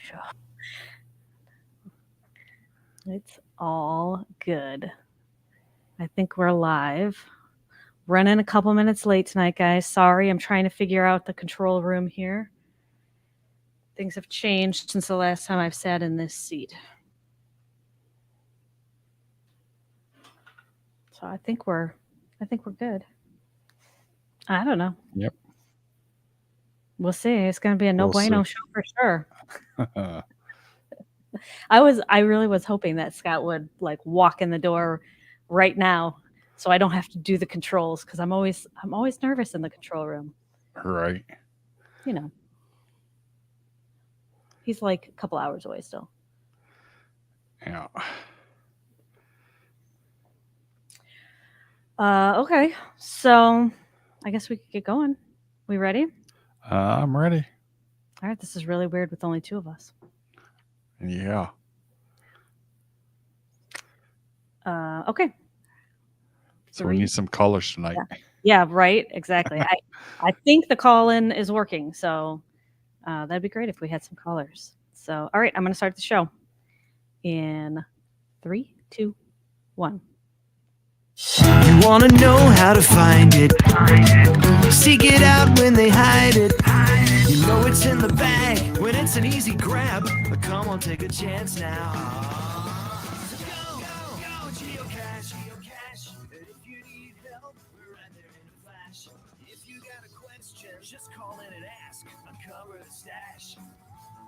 show. It's all good. I think we're live. Running a couple minutes late tonight, guys. Sorry, I'm trying to figure out the control room here. Things have changed since the last time I've sat in this seat. So I think we're good. I don't know. Yep. We'll see. It's going to be a no We'll bueno see. show for sure. I really was hoping that Scott would like walk in the door right now so I don't have to do the controls because I'm always nervous in the control room. Right. You know. He's like a couple hours away still. Yeah. Okay. So I guess we could get going. We ready? I'm ready. All right, this is really weird with only two of us. Yeah. Okay. So we need some callers tonight. Yeah, right. Exactly. I think the call-in is working, so that'd be great if we had some callers. So, all right, I'm going to start the show in 3, 2, 1. You want to know how to find it. Seek it out when they hide it. You know it's in the bag when it's an easy grab. But come on, take a chance now. Go, geocache. If you need help, we're right there in a flash. If you got a question, just call in and ask. Uncover the stash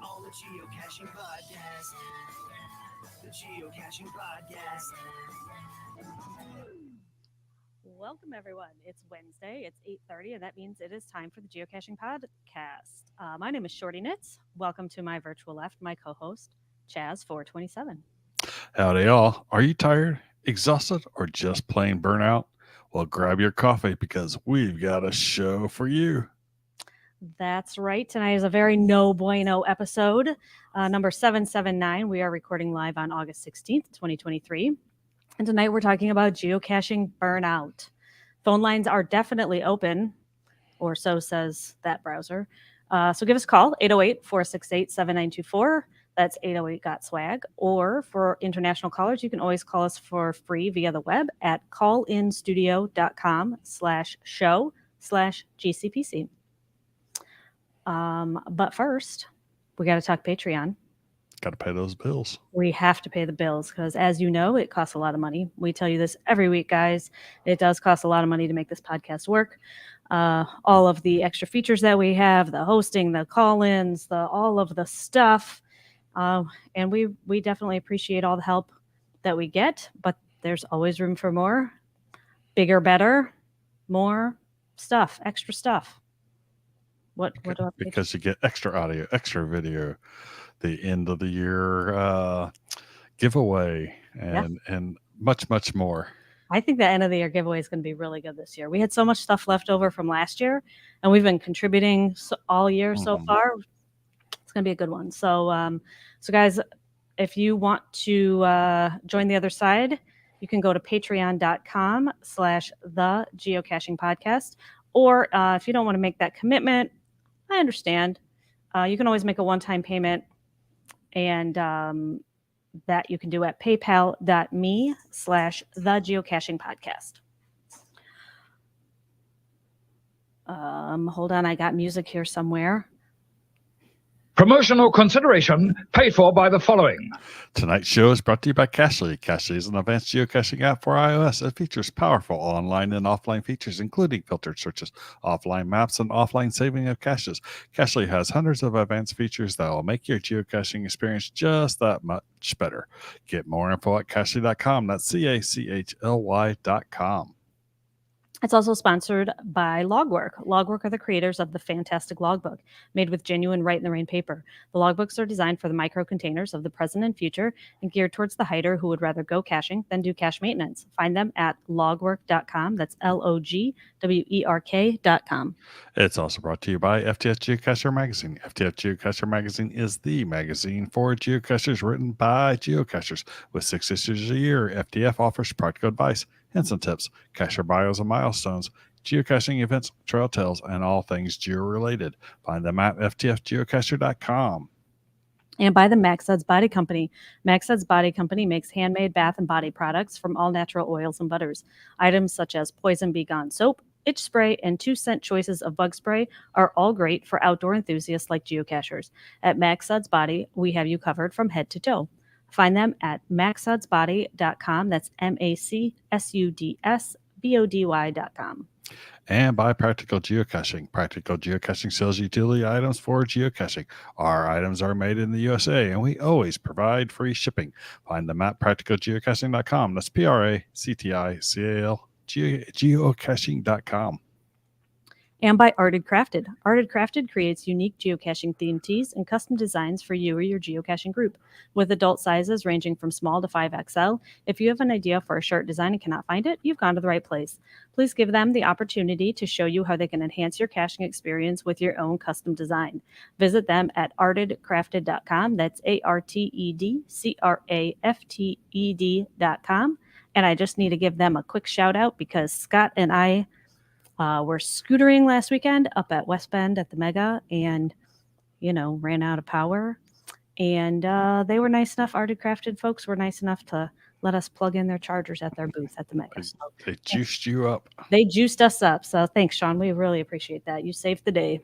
on the Geocaching Podcast. The Geocaching Podcast. Welcome, everyone. It's Wednesday. It's 8:30, and that means it is time for the Geocaching Podcast. My name is Shorty Knits. Welcome to my virtual left, my co-host, Chaz427. Howdy, y'all. Are you tired, exhausted, or just plain burnout? Well, grab your coffee because we've got a show for you. That's right. Tonight is a very no bueno episode, number 779. We are recording live on August 16th, 2023. And tonight we're talking about geocaching burnout. Phone lines are definitely open, or so says that browser. So give us a call, 808-468-7924. That's 808-GOT-SWAG. Or for international callers, you can always call us for free via the web at callinstudio.com/show/GCPC. But first, we got to talk Patreon. Got to pay those bills. We have to pay the bills because, as you know, it costs a lot of money. We tell you this every week, guys. It does cost a lot of money to make this podcast work. All of the extra features that we have, the hosting, the call-ins, all of the stuff. And we definitely appreciate all the help that we get, but there's always room for more, bigger, better, more stuff, extra stuff. What because you get extra audio, extra video, the end of the year giveaway, and much more. I think the end of the year giveaway is going to be really good this year. We had so much stuff left over from last year, and we've been contributing all year so far. It's going to be a good one. So, guys, if you want to join the other side, you can go to patreon.com/the Geocaching Podcast. Or if you don't want to make that commitment, I understand. You can always make a one-time payment, and that you can do at paypal.me/the Geocaching Podcast. Hold on, I got music here somewhere. Promotional consideration paid for by the following. Tonight's show is brought to you by Cachly. Cachly is an advanced geocaching app for iOS. It features powerful online and offline features, including filtered searches, offline maps, and offline saving of caches. Cachly has hundreds of advanced features that will make your geocaching experience just that much better. Get more info at cachly.com. That's CACHLY.com. It's also sponsored by Logwork. Logwork are the creators of the fantastic logbook, made with genuine Write in the Rain paper. The logbooks are designed for the micro containers of the present and future and geared towards the hider who would rather go caching than do cache maintenance. Find them at logwork.com. That's LOGWERK.com. It's also brought to you by FTS Geocacher Magazine. FTS Geocacher Magazine is the magazine for geocachers written by geocachers. With 6 issues a year, FTF offers practical advice, hints and tips, cacher bios and milestones, geocaching events, trail tales, and all things geo-related. Find them at ftfgeocacher.com. And by the Max Suds Body Company. Max Suds Body Company makes handmade bath and body products from all natural oils and butters. Items such as Poison Bee Gone soap, itch spray, and 2-cent choices of bug spray are all great for outdoor enthusiasts like geocachers. At Max Suds Body, we have you covered from head to toe. Find them at maxsudsbody.com. That's MACSUDSBODY.com. And by Practical Geocaching. Practical Geocaching sells utility items for geocaching. Our items are made in the USA, and we always provide free shipping. Find them at practicalgeocaching.com. That's PRACTICAL geocaching.com. And by Arted Crafted. Arted Crafted creates unique geocaching themed tees and custom designs for you or your geocaching group. With adult sizes ranging from small to 5XL, if you have an idea for a shirt design and cannot find it, you've gone to the right place. Please give them the opportunity to show you how they can enhance your caching experience with your own custom design. Visit them at artedcrafted.com. That's ARTEDCRAFTED.com. And I just need to give them a quick shout out because Scott and I we're scootering last weekend up at West Bend at the Mega and, ran out of power. And they were nice enough, Arted Crafted folks were nice enough to let us plug in their chargers at their booth at the Mega. So They juiced you up. they juiced us up. So thanks, Sean. We really appreciate that. You saved the day.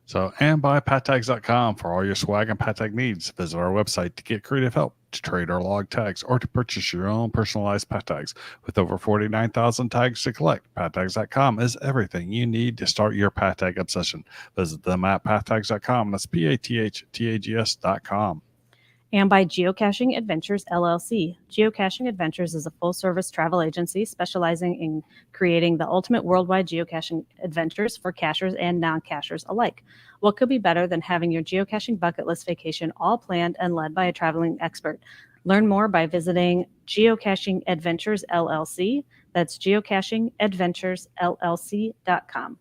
So, and by pattags.com for all your swag and pattag needs. Visit our website to get creative help, to trade our log tags, or to purchase your own personalized pattags. With over 49,000 tags to collect, pattags.com is everything you need to start your pattag obsession. Visit them at pattags.com. That's PATHTAGS.com. And by Geocaching Adventures LLC. Geocaching Adventures is a full-service travel agency specializing in creating the ultimate worldwide geocaching adventures for cachers and non-cachers alike. What could be better than having your geocaching bucket list vacation all planned and led by a traveling expert? Learn more by visiting Geocaching Adventures LLC. That's geocachingadventuresllc.com.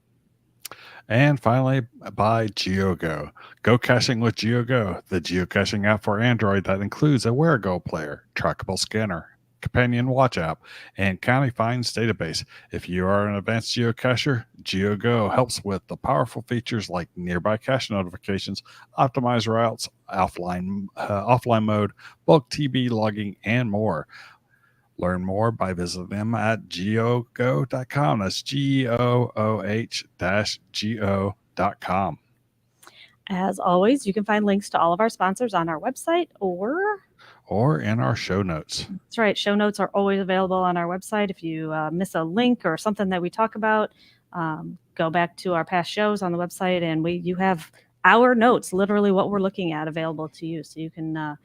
And finally, by GeoGo. Go caching with GeoGo, the geocaching app for Android that includes a WhereGo player, trackable scanner, companion watch app, and county finds database. If you are an advanced geocacher, GeoGo helps with the powerful features like nearby cache notifications, optimized routes, offline mode, bulk TB logging, and more. Learn more by visiting them at geogo.com. That's GOOH-GO.com. As always, you can find links to all of our sponsors on our website or in our show notes. That's right. Show notes are always available on our website. If you miss a link or something that we talk about, go back to our past shows on the website, and you have our notes, literally what we're looking at, available to you, so you can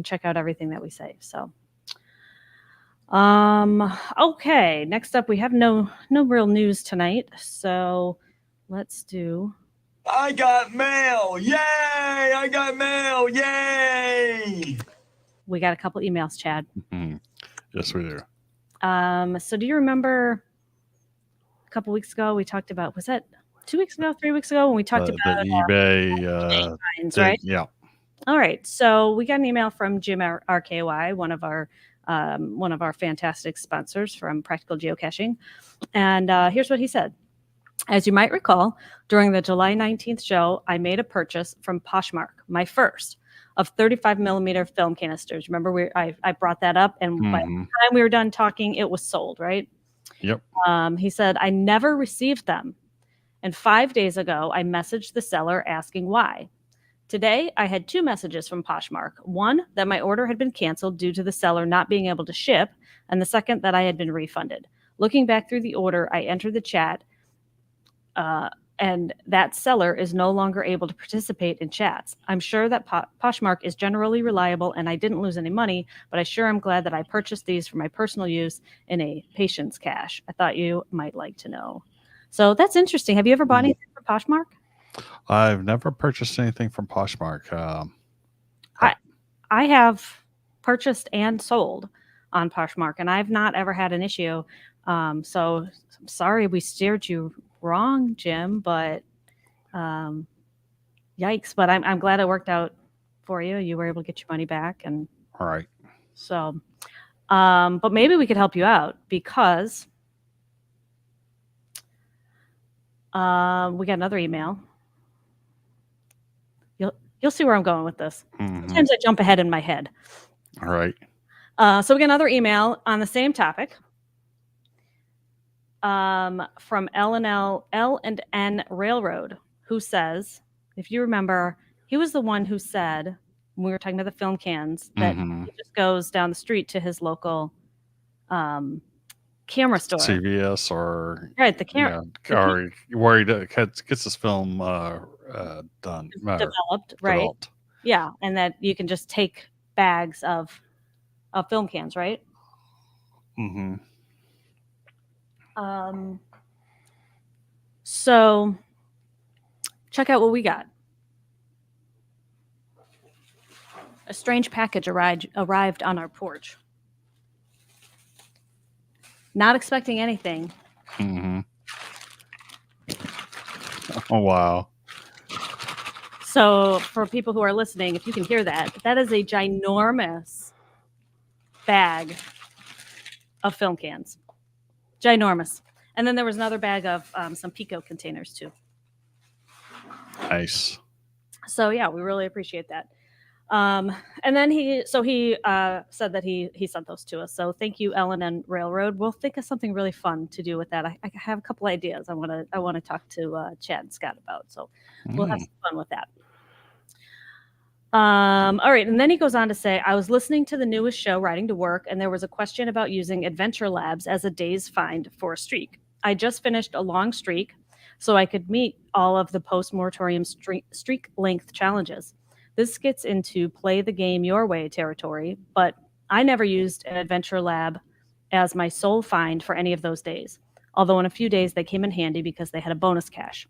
check out everything that we say. So, okay. Next up, we have no real news tonight, so let's do. I got mail! Yay! I got mail! Yay! We got a couple emails, Chad. Mm-hmm. Yes, we do. So do you remember a couple weeks ago we talked about, was that 2 weeks ago, 3 weeks ago when we talked about the eBay finds, thing, right? Yeah. All right. So we got an email from Jim RKY, one of our fantastic sponsors from Practical Geocaching. And here's what he said. As you might recall, during the July 19th show, I made a purchase from Poshmark, my first, of 35 millimeter film canisters. Remember, I brought that up, and by the time we were done talking, it was sold, right? Yep. He said, I never received them. And 5 days ago, I messaged the seller asking why. Today, I had 2 messages from Poshmark. One, that my order had been canceled due to the seller not being able to ship, and the second, that I had been refunded. Looking back through the order, I entered the chat, and that seller is no longer able to participate in chats. I'm sure that Poshmark is generally reliable and I didn't lose any money, but I sure am glad that I purchased these for my personal use in a patience cache. I thought you might like to know. So that's interesting. Have you ever bought anything from Poshmark? I've never purchased anything from Poshmark. I have purchased and sold on Poshmark, and I've not ever had an issue. So I'm sorry we steered you wrong, Jim, but yikes. But I'm glad it worked out for you. You were able to get your money back. And all right. So, but maybe we could help you out because we got another email. You'll see where I'm going with this. Mhm. Sometimes I jump ahead in my head. All right. So we get another email on the same topic from L&N Railroad, who says, if you remember, he was the one who said, when we were talking about the film cans, that Mhm. he just goes down the street to his local camera store. CVS or Right, the yeah, or where he gets his film done developed, right? developed. Yeah, and that you can just take bags of film cans, right? Mm-hmm. So check out what we got. A strange package arrived on our porch. Not expecting anything. Mm-hmm. Oh wow. So for people who are listening, if you can hear that, that is a ginormous bag of film cans. Ginormous. And then there was another bag of some Pico containers too. Nice. So yeah, we really appreciate that. And then he said that he sent those to us. So thank you, L&N Railroad. We'll think of something really fun to do with that. I have a couple ideas I want to talk to Chad and Scott about. So we'll have some fun with that. All right. And then he goes on to say, I was listening to the newest show, Riding to Work, and there was a question about using Adventure Labs as a day's find for a streak. I just finished a long streak, so I could meet all of the post-moratorium streak length challenges. This gets into play the game your way territory, but I never used an Adventure Lab as my sole find for any of those days, although in a few days they came in handy because they had a bonus cache.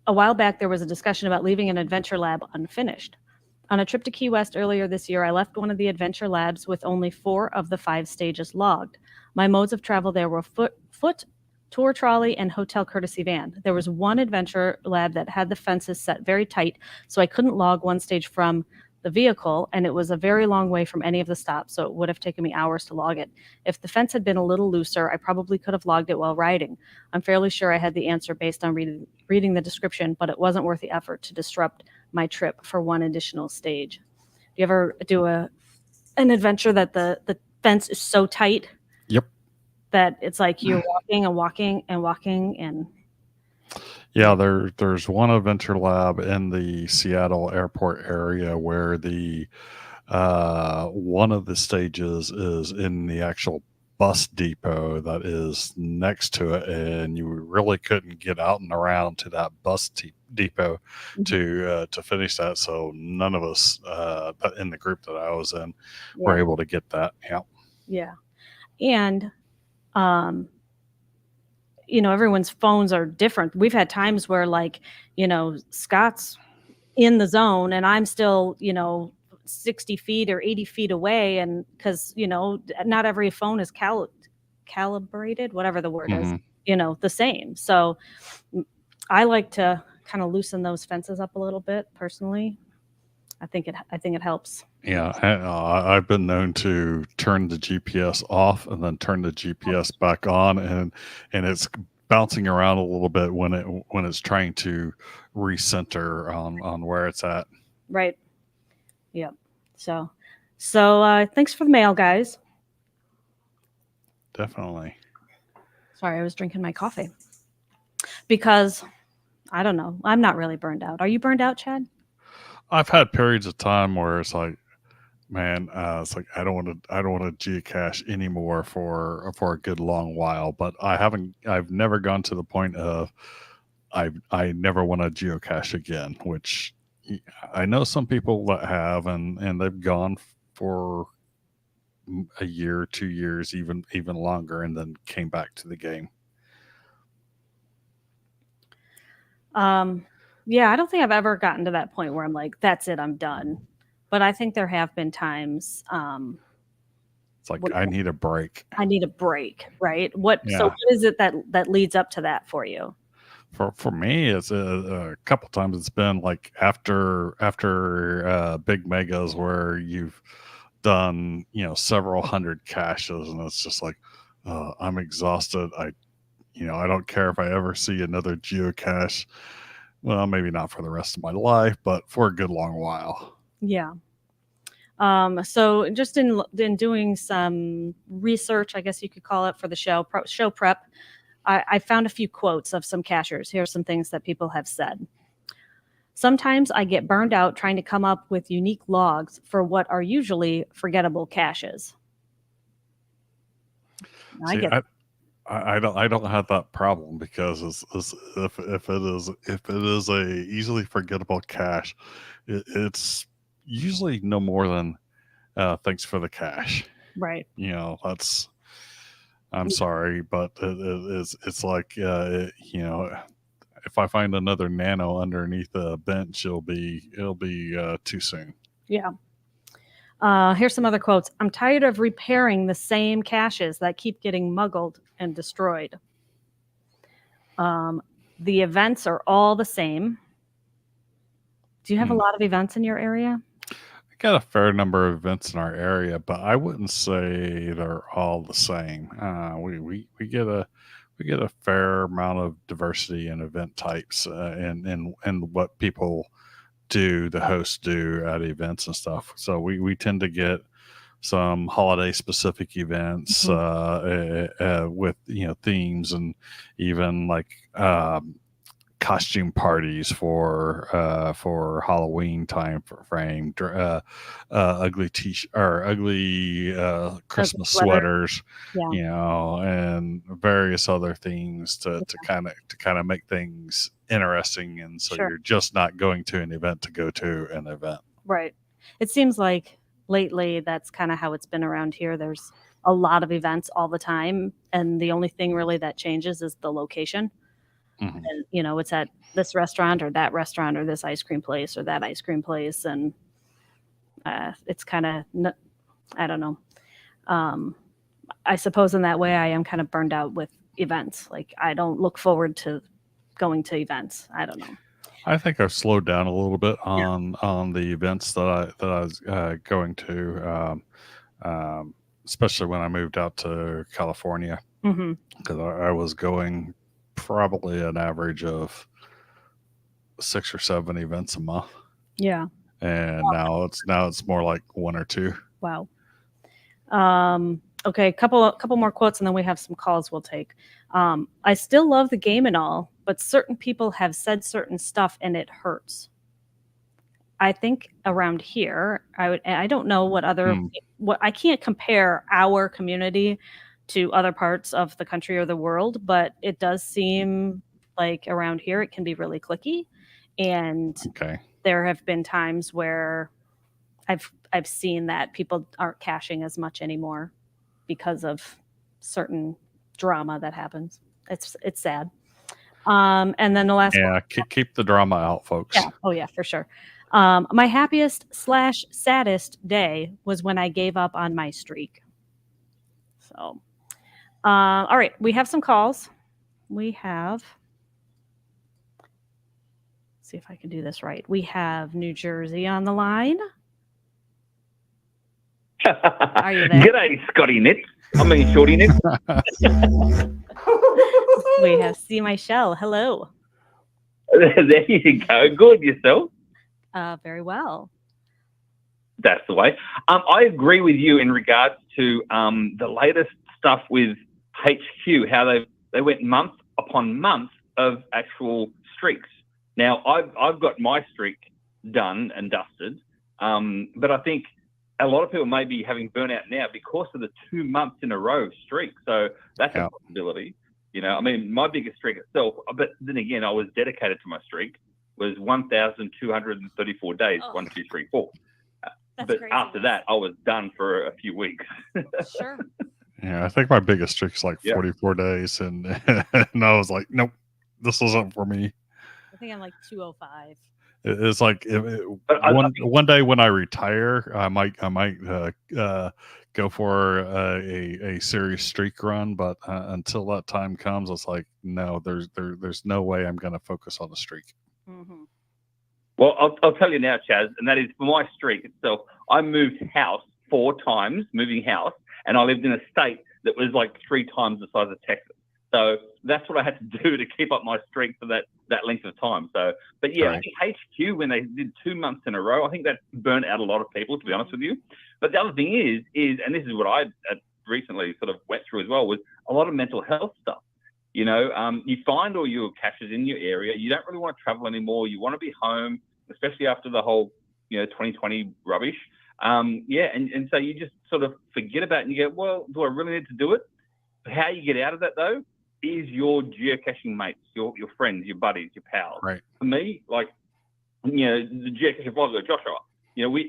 A while back, there was a discussion about leaving an Adventure Lab unfinished. On a trip to Key West earlier this year, I left one of the Adventure Labs with only 4 of the 5 stages logged. My modes of travel there were foot, tour trolley, and hotel courtesy van. There was one Adventure Lab that had the fences set very tight, so I couldn't log one stage from the vehicle, and it was a very long way from any of the stops, so it would have taken me hours to log it. If the fence had been a little looser, I probably could have logged it while riding. I'm fairly sure I had the answer based on reading the description, but it wasn't worth the effort to disrupt my trip for one additional stage. Do you ever do an adventure that the fence is so tight? Yep. That it's like you're walking and walking and walking and... Yeah, there's one Adventure Lab in the Seattle airport area where the one of the stages is in the actual bus depot that is next to it, and you really couldn't get out and around to that bus depot to finish that. So none of us in the group that I was in were able to get that. Yeah, and everyone's phones are different. We've had times where, like, Scott's in the zone and I'm still, 60 feet or 80 feet away. And because, not every phone is calibrated, whatever the word is, the same. So I like to kind of loosen those fences up a little bit personally. I think it helps. Yeah, I've been known to turn the GPS off and then turn the GPS back on, and it's bouncing around a little bit when it's trying to recenter on where it's at. Right. Yep. So thanks for the mail, guys. Definitely. Sorry, I was drinking my coffee because I don't know. I'm not really burned out. Are you burned out, Chad? I've had periods of time where it's like, man, it's like I don't want to geocache anymore for a good long while. But I've never gone to the point of I never want to geocache again. Which I know some people that have, and they've gone for a year, 2 years, even longer, and then came back to the game. Yeah, I don't think I've ever gotten to that point where I'm like, that's it, I'm done. But I think there have been times. It's like I need a break. I need a break, right? So what is it that leads up to that for you? For me, it's a couple times. It's been like after big megas where you've done several hundred caches, and it's just like I'm exhausted. I don't care if I ever see another geocache Well, maybe not for the rest of my life, but for a good long while. Yeah. So just in doing some research, I guess you could call it, for the show prep, I found a few quotes of some cachers. Here's some things that people have said. Sometimes I get burned out trying to come up with unique logs for what are usually forgettable caches. See, I don't have that problem because if it is a easily forgettable cache, it's usually no more than thanks for the cache. Right. You know, I'm sorry, but it's like you know, if I find another nano underneath a bench, it'll be too soon. Yeah. Here's some other quotes. I'm tired of repairing the same caches that keep getting muggled and destroyed. The events are all the same. Do you have a lot of events in your area? I got a fair number of events in our area, but I wouldn't say they're all the same. We get a fair amount of diversity in event types and what people do, the hosts do at events and stuff. So we tend to get some holiday specific events with themes, and even like costume parties for Halloween time frame, ugly or ugly Christmas sweaters, and various other things to kind of make things interesting, and so you're just not going to an event to go to an event. Right. It seems like lately that's kind of how it's been around here. There's a lot of events all the time, and the only thing really that changes is the location. Mm-hmm. And it's at this restaurant or that restaurant or this ice cream place or that ice cream place, and it's kind of, I don't know. I suppose in that way I am kind of burned out with events. Like, I don't look forward to going to events. I don't know. I think I've slowed down a little bit on the events that I was going to, especially when I moved out to California, because I was going probably an average of 6 or 7 events a month. Yeah. And now it's more like 1 or 2. Wow. Okay, couple more quotes, and then we have some calls we'll take. I still love the game and all, but certain people have said certain stuff and it hurts. I think around here, I don't know what I can't compare our community to other parts of the country or the world, but it does seem like around here it can be really cliquey. And there have been times where I've seen that people aren't caching as much anymore because of certain drama that happens. It's sad. And then the last one. Keep the drama out, folks. Yeah. Oh yeah, for sure. My happiest / saddest day was when I gave up on my streak. So, all right, we have some calls. We have, let's see if I can do this right. We have New Jersey on the line. Are you there? G'day, Scotty Nitz. I mean, Shorty Nitz. We have C. Michelle. Hello. There you go. Good, yourself? Very well. That's the way. I agree with you in regards to the latest stuff with HQ, how they went month upon month of actual streaks. Now, I've got my streak done and dusted, but I think a lot of people may be having burnout now because of the 2 months in a row streak. So that's a possibility. I mean, my biggest streak itself, but then again, I was dedicated to my streak, was 1,234 days, 1, 2, 3, 4. But crazy. After that, I was done for a few weeks. Sure. Yeah, I think my biggest streak is like 44 days, and I was like, nope, this isn't for me. I think I'm like 205. It's like one day when I retire, I might go for a serious streak run, but until that time comes, it's like no, there's no way I'm going to focus on the streak. Mm-hmm. Well, I'll tell you now, Chaz, and that is for my streak itself. I moved house 4 times, moving house, and I lived in a state that was like 3 times the size of Texas. So that's what I had to do to keep up my streak for that that length of time. So, but yeah, Right. I think HQ, when they did 2 months in a row, I think that burnt out a lot of people, to be honest with you. But the other thing is, and this is what I recently sort of went through as well, was a lot of mental health stuff. You find all your caches in your area. You don't really want to travel anymore. You want to be home, especially after the whole, 2020 rubbish. And so you just sort of forget about it and you go, well, do I really need to do it? How you get out of that, though, is your geocaching mates, your friends, your buddies, your pals. Right. For me, like, the geocaching vlogger, Joshua,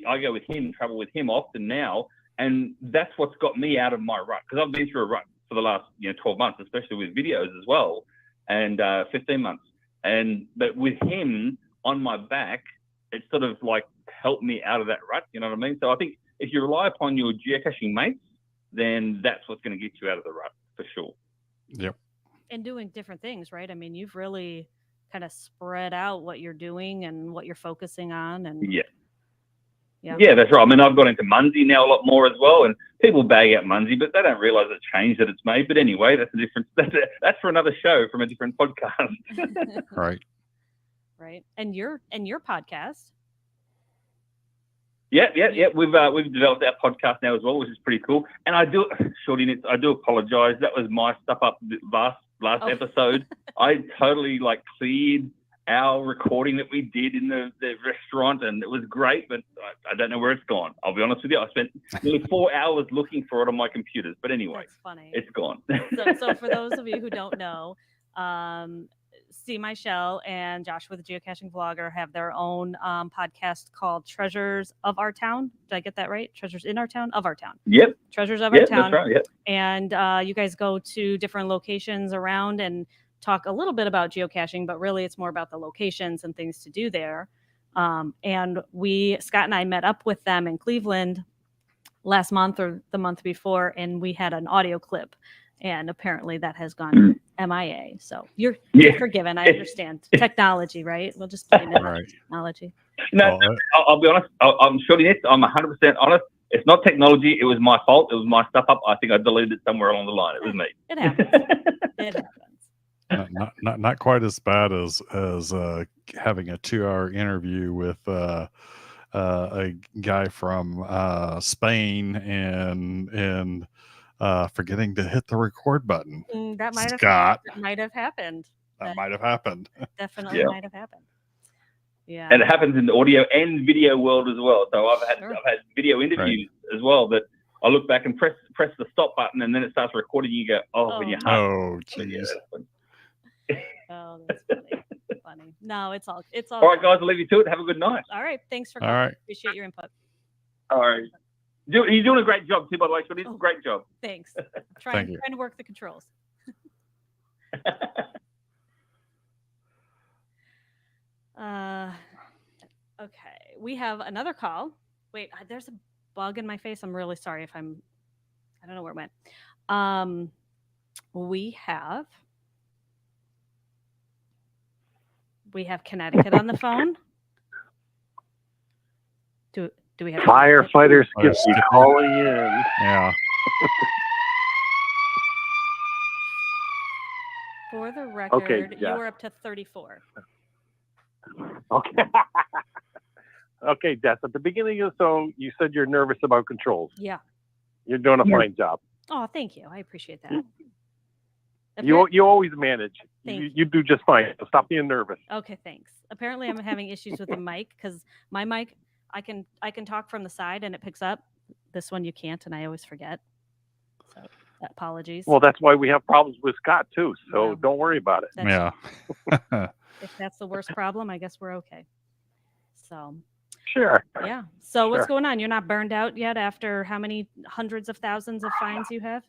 I go with him, travel with him often now, and that's what's got me out of my rut, because I've been through a rut for the last 12 months, especially with videos as well, and 15 months. But with him on my back, it sort of like helped me out of that rut. You know what I mean? So I think if you rely upon your geocaching mates, then that's what's going to get you out of the rut for sure. Yep. And doing different things, right? I mean, you've really kind of spread out what you're doing and what you're focusing on. And yeah, that's right. I mean, I've got into Munsey now a lot more as well, and people bag out Munsey, but they don't realise the change that it's made. But anyway, that's a different. That's for another show from a different podcast. Right. Right. And your podcast. Yeah. We've developed our podcast now as well, which is pretty cool. And I do apologise. That was my stuff up last episode. I totally cleared our recording that we did in the restaurant, and it was great, but I don't know where it's gone. I'll be honest with you. I spent nearly 4 hours looking for it on my computers, but anyway, that's funny. It's gone. So for those of you who don't know, See My Shell and Joshua, the geocaching vlogger, have their own podcast called Treasures of Our Town. Did I get that right? Treasures in Our Town? Of Our Town. Yep. Treasures of Our Town. That's right. Yep. And you guys go to different locations around and talk a little bit about geocaching, but really it's more about the locations and things to do there. And Scott and I met up with them in Cleveland last month or the month before, and we had an audio clip, and apparently that has gone MIA. So you're forgiven. I understand. Technology, right? We'll just blame it on technology. No, I'll be honest. I'm sure I'm 100% honest. It's not technology. It was my fault. It was my stuff up. I think I deleted it somewhere along the line. It was me. It happens. It happens. Not quite as bad as having a 2-hour interview with a guy from Spain and forgetting to hit the record button. That might have happened. That might have happened. Definitely might have happened. Yeah. And it happens in the audio and video world as well. So I've had video interviews as well that I look back and press the stop button, and then it starts recording. You go, when you oh, jeez. Oh, that's funny. No, it's all. All right, guys, I'll leave you to it. Have a good night. All right, thanks for coming. All right. Appreciate your input. All right. You're doing a great job too, by the way. So a great job. Thanks. Trying to work the controls. Okay, we have another call. Wait, there's a bug in my face. I'm really sorry if I don't know where it went. We have Connecticut on the phone. Do we have firefighters calling in? Yeah. For the record, yeah. you were up to 34. Okay. Okay, Des. At the beginning so you said you're nervous about controls. Yeah. You're doing a fine job. Oh, thank you. I appreciate that. You always manage. Thank You do just fine. So stop being nervous. Okay, thanks. Apparently, I'm having issues with the mic because my mic, I can talk from the side and it picks up. This one you can't, and I always forget. So apologies. Well, that's why we have problems with Scott too. So don't worry about it. Yeah. If that's the worst problem, I guess we're okay. So. Sure. Yeah. So what's going on? You're not burned out yet after how many hundreds of thousands of fines you have?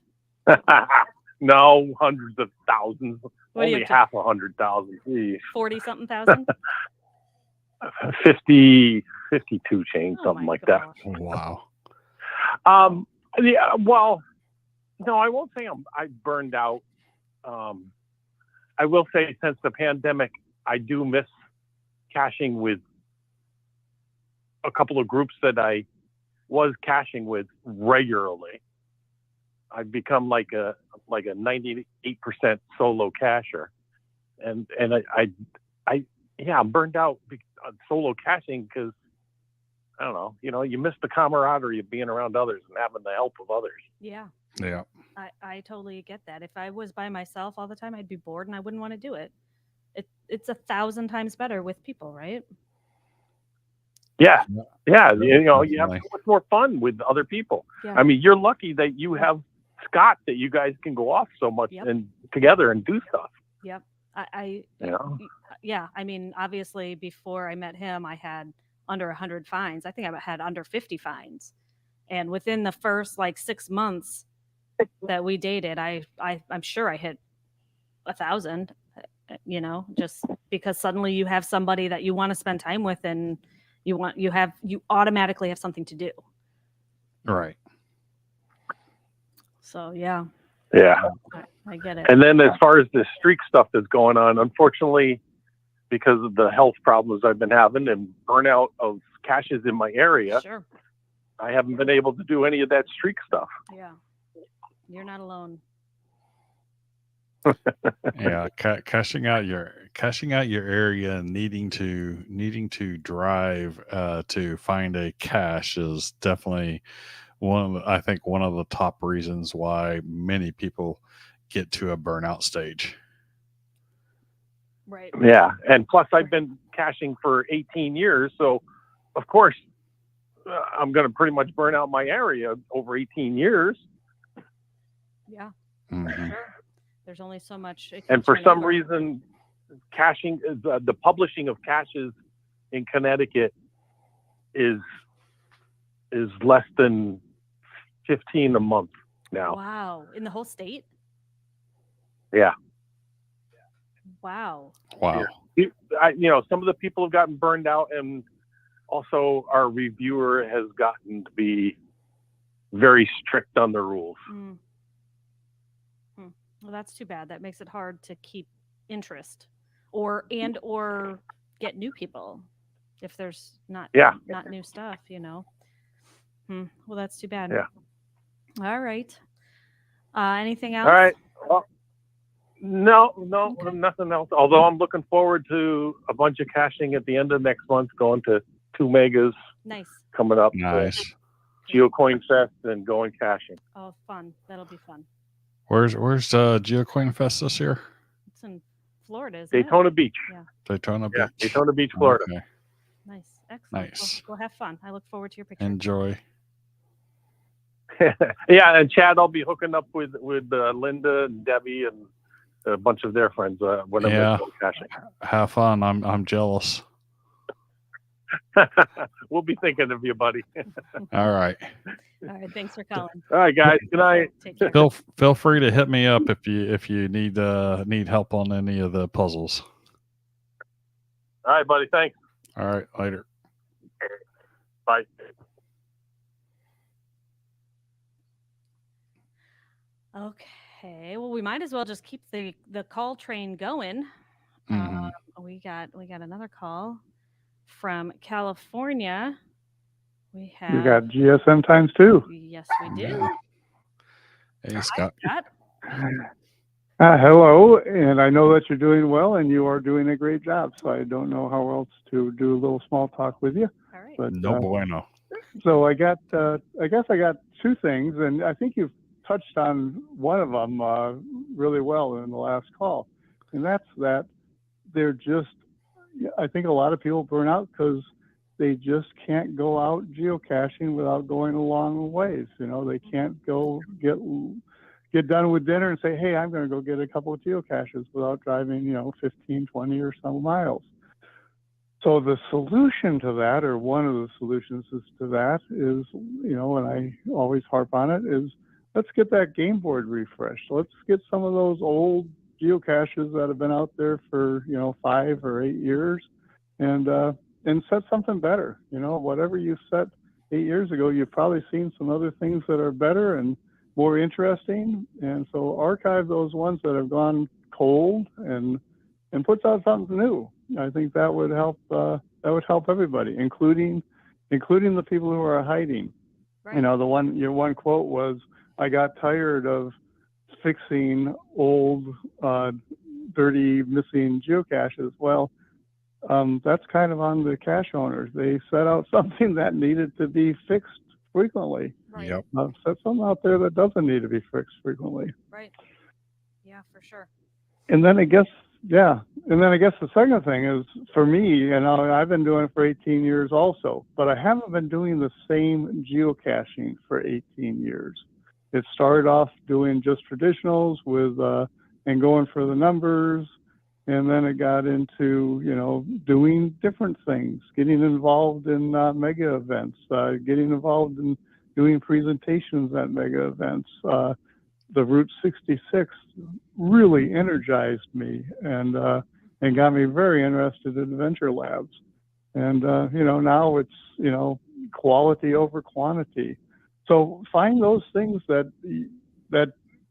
No, hundreds of thousands. Only half 100,000. 40-something thousand? 50, 52 change, something like that. Wow. Yeah, well, no, I won't say I burned out. I will say since the pandemic, I do miss caching with a couple of groups that I was caching with regularly. I've become like a 98% solo cacher, and I'm burned out on solo caching because I don't know, you miss the camaraderie of being around others and having the help of others. Yeah. Yeah. I totally get that. If I was by myself all the time, I'd be bored and I wouldn't want to do it. It's 1,000 times better with people, right? Yeah. Yeah. You have Definitely. so much more fun with other people. Yeah. I mean, you're lucky that you have Scott, that you guys can go off so much Yep. and together and do stuff. Yep. I mean, obviously, before I met him, I had under 100 fines. I think I had under 50 fines. And within the first 6 months that we dated, I'm sure I hit 1,000, just because suddenly you have somebody that you want to spend time with and you automatically have something to do. Right. So, yeah. Yeah. I get it. And then as far as the streak stuff that's going on, unfortunately, because of the health problems I've been having and burnout of caches in my area, Sure. I haven't been able to do any of that streak stuff. Yeah. You're not alone. Yeah, caching out your area and needing to drive to find a cache is definitely I think one of the top reasons why many people get to a burnout stage. Right. Yeah. And plus I've been caching for 18 years. So of course I'm going to pretty much burn out my area over 18 years. Yeah. Mhm. Sure. There's only so much. And for some reason, caching, the publishing of caches in Connecticut is less than 15 a month now. Wow. In the whole state? Yeah. Wow. Wow. Some of the people have gotten burned out, and also our reviewer has gotten to be very strict on the rules. Mm. Well, that's too bad. That makes it hard to keep interest or get new people if there's not new stuff, Well, that's too bad. Yeah. All right. Anything else? All right. Well, no, Okay. nothing else. Although I'm looking forward to a bunch of caching at the end of next month, going to 2 megas Nice. coming up. Nice. GeoCoin Fest and going caching. Oh, fun. That'll be fun. Where's GeoCoin Fest this year? It's in Florida, isn't it? Daytona Beach. Yeah. Daytona Yeah, Beach. Daytona Beach, Florida. Okay. Nice. Excellent. Nice. Well, have fun. I look forward to your picture. Enjoy. Yeah, and Chad, I'll be hooking up with Linda and Debbie and a bunch of their friends when I'm going caching. Have fun. I'm jealous. We'll be thinking of you, buddy. All right. All right. Thanks for calling. All right, guys. Good night. Take care. Feel free to hit me up if you need help on any of the puzzles. All right, buddy. Thanks. All right. Later. Bye. Okay. Well, we might as well just keep the call train going. Mhm. We got another call from California. We You got GSM times 2. Yes, we do. Hey, Scott. Scott. Hello, and I know that you're doing well, and you are doing a great job. So I don't know how else to do a little small talk with you. All right. But No bueno. so I got, I guess I got 2 things, and I think you've touched on one of them really well in the last call, and that's that they're just. I think a lot of people burn out because they just can't go out geocaching without going a long ways. They can't go get done with dinner and say, hey, I'm going to go get a couple of geocaches without driving, 15, 20 or some miles. So the solution to that, or one of the solutions to that is, and I always harp on it, is let's get that game board refreshed. Let's get some of those old geocaches that have been out there for, 5 or 8 years and set something better. Whatever you set 8 years ago, you've probably seen some other things that are better and more interesting. And so archive those ones that have gone cold and puts out something new. I think that would help. That would help everybody, including the people who are hiding. Right. Your one quote was, "I got tired of fixing old, dirty, missing geocaches." Well, that's kind of on the cache owners. They set out something that needed to be fixed frequently. Right. Yep. Set something out there that doesn't need to be fixed frequently. Right. Yeah, for sure. And then I guess the second thing is, for me, I've been doing it for 18 years also, but I haven't been doing the same geocaching for 18 years. It started off doing just traditionals and going for the numbers, and then it got into, doing different things, getting involved in mega events, getting involved in doing presentations at mega events. The Route 66 really energized me and got me very interested in adventure labs. And now it's quality over quantity. So find those things that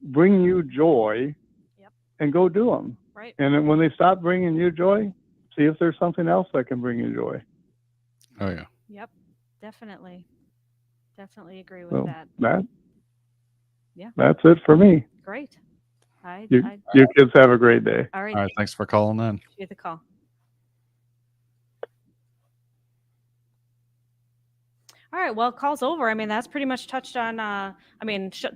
bring you joy, Yep. and go do them. Right. And then when they stop bringing you joy, see if there's something else that can bring you joy. Oh yeah. Yep. Definitely agree with So that. Yeah. That's it for me. Great. You kids have a great day. All right. All right. Thanks for calling in. Appreciate the call. All right. Well, call's over. I mean, that's pretty much touched on. The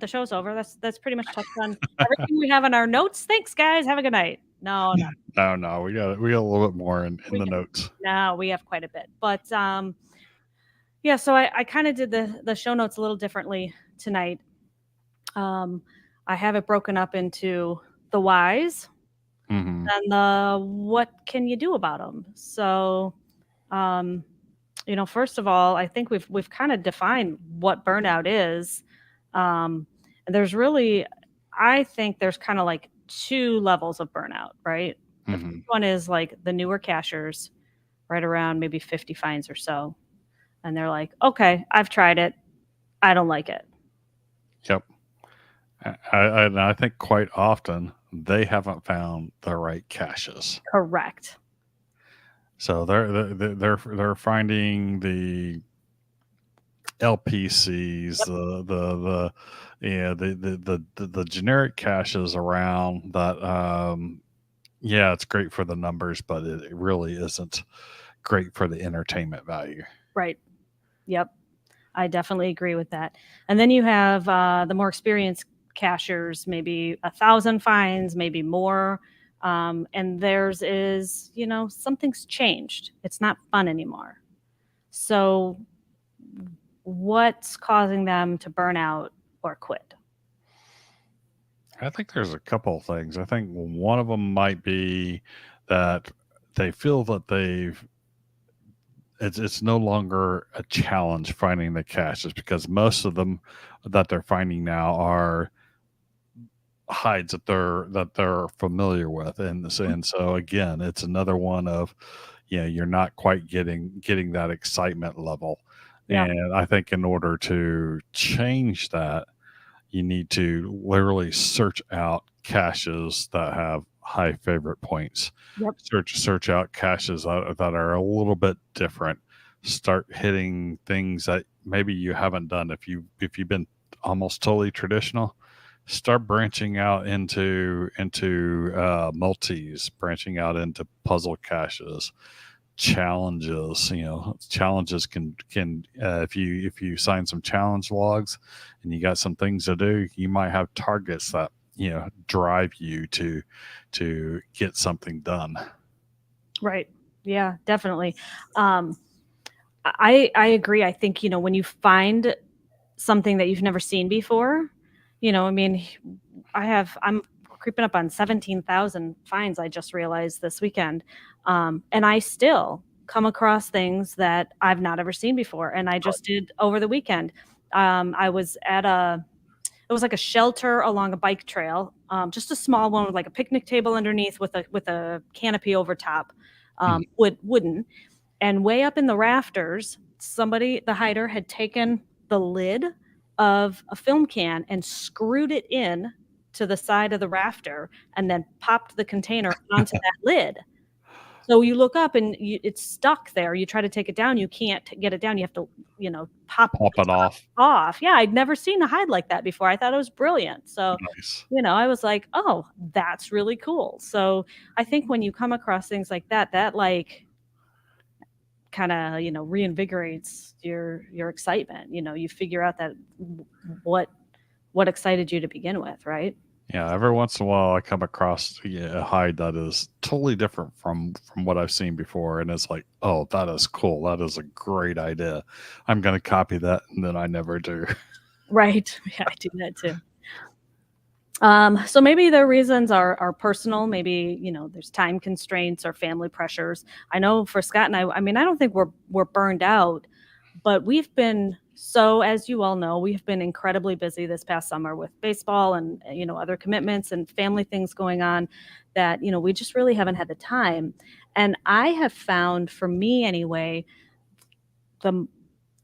show's over. That's pretty much touched on everything we have on our notes. Thanks, guys. Have a good night. No. No, we got a little bit more in the notes. No, we have quite a bit. But yeah. So I kind of did the show notes a little differently tonight. I have it broken up into the whys Mm-hmm. and the what can you do about them. So, first of all, I think we've kind of defined what burnout is. And I think there's kind of like two levels of burnout, right? The Mm-hmm. first one is like the newer cachers, right around maybe 50 fines or so. And they're like, okay, I've tried it. I don't like it. Yep. I think quite often they haven't found the right caches. Correct. So they're finding the LPCs, the generic caches around that. It's great for the numbers, but it really isn't great for the entertainment value. Right. Yep. I definitely agree with that. And then you have the more experienced cashers, maybe 1,000 fines, maybe more. And theirs is, something's changed. It's not fun anymore. So what's causing them to burn out or quit? I think there's a couple of things. I think one of them might be that they feel that it's no longer a challenge finding the caches, because most of them that they're finding now are hides that they're familiar with, and so again, it's another one of you're not quite getting that excitement level. Yeah. And I think in order to change that, you need to literally search out caches that have high favorite points. Yep. Search out caches that are a little bit different. Start hitting things that maybe you haven't done. If you've been almost totally traditional, start branching out into multis, branching out into puzzle caches, challenges. Challenges can if you sign some challenge logs and you got some things to do, you might have targets that drive you to get something done. Right. Yeah, definitely. I agree. I think, when you find something that you've never seen before, I'm creeping up on 17,000 fines. I just realized this weekend. And I still come across things that I've not ever seen before. And I just did over the weekend. I was at it was like a shelter along a bike trail, just a small one with like a picnic table underneath with a canopy over top, wooden. And way up in the rafters, the hider had taken the lid of a film can and screwed it in to the side of the rafter and then popped the container onto that lid. So you look up and it's stuck there. You try to take it down. You can't get it down. You have to, pop it off. Yeah. I'd never seen a hide like that before. I thought it was brilliant. So, nice. I was like, oh, that's really cool. So I think when you come across things like that like kind of, reinvigorates your excitement. You figure out that what excited you to begin with, right? Yeah, every once in a while I come across a hide that is totally different from what I've seen before, and it's like, oh, that is cool. That is a great idea. I'm going to copy that, and then I never do. Right. Yeah, I do that too. So maybe their reasons are personal. Maybe there's time constraints or family pressures. I know for Scott and I mean, I don't think we're burned out, but we've been, so as you all know, we've been incredibly busy this past summer with baseball and other commitments and family things going on that we just really haven't had the time. And I have found, for me anyway, the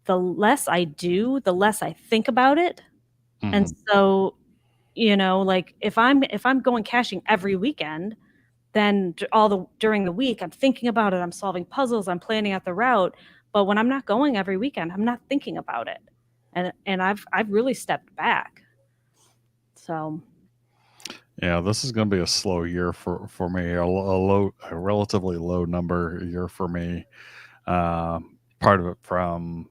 less I do, the less I think about it. And Mhm. so like if I'm going caching every weekend, then during the week I'm thinking about it, I'm solving puzzles, I'm planning out the route. But when I'm not going every weekend, I'm not thinking about it, and I've really stepped back. So Yeah, this is going to be a slow year for me. A relatively low number year for me. Part of it from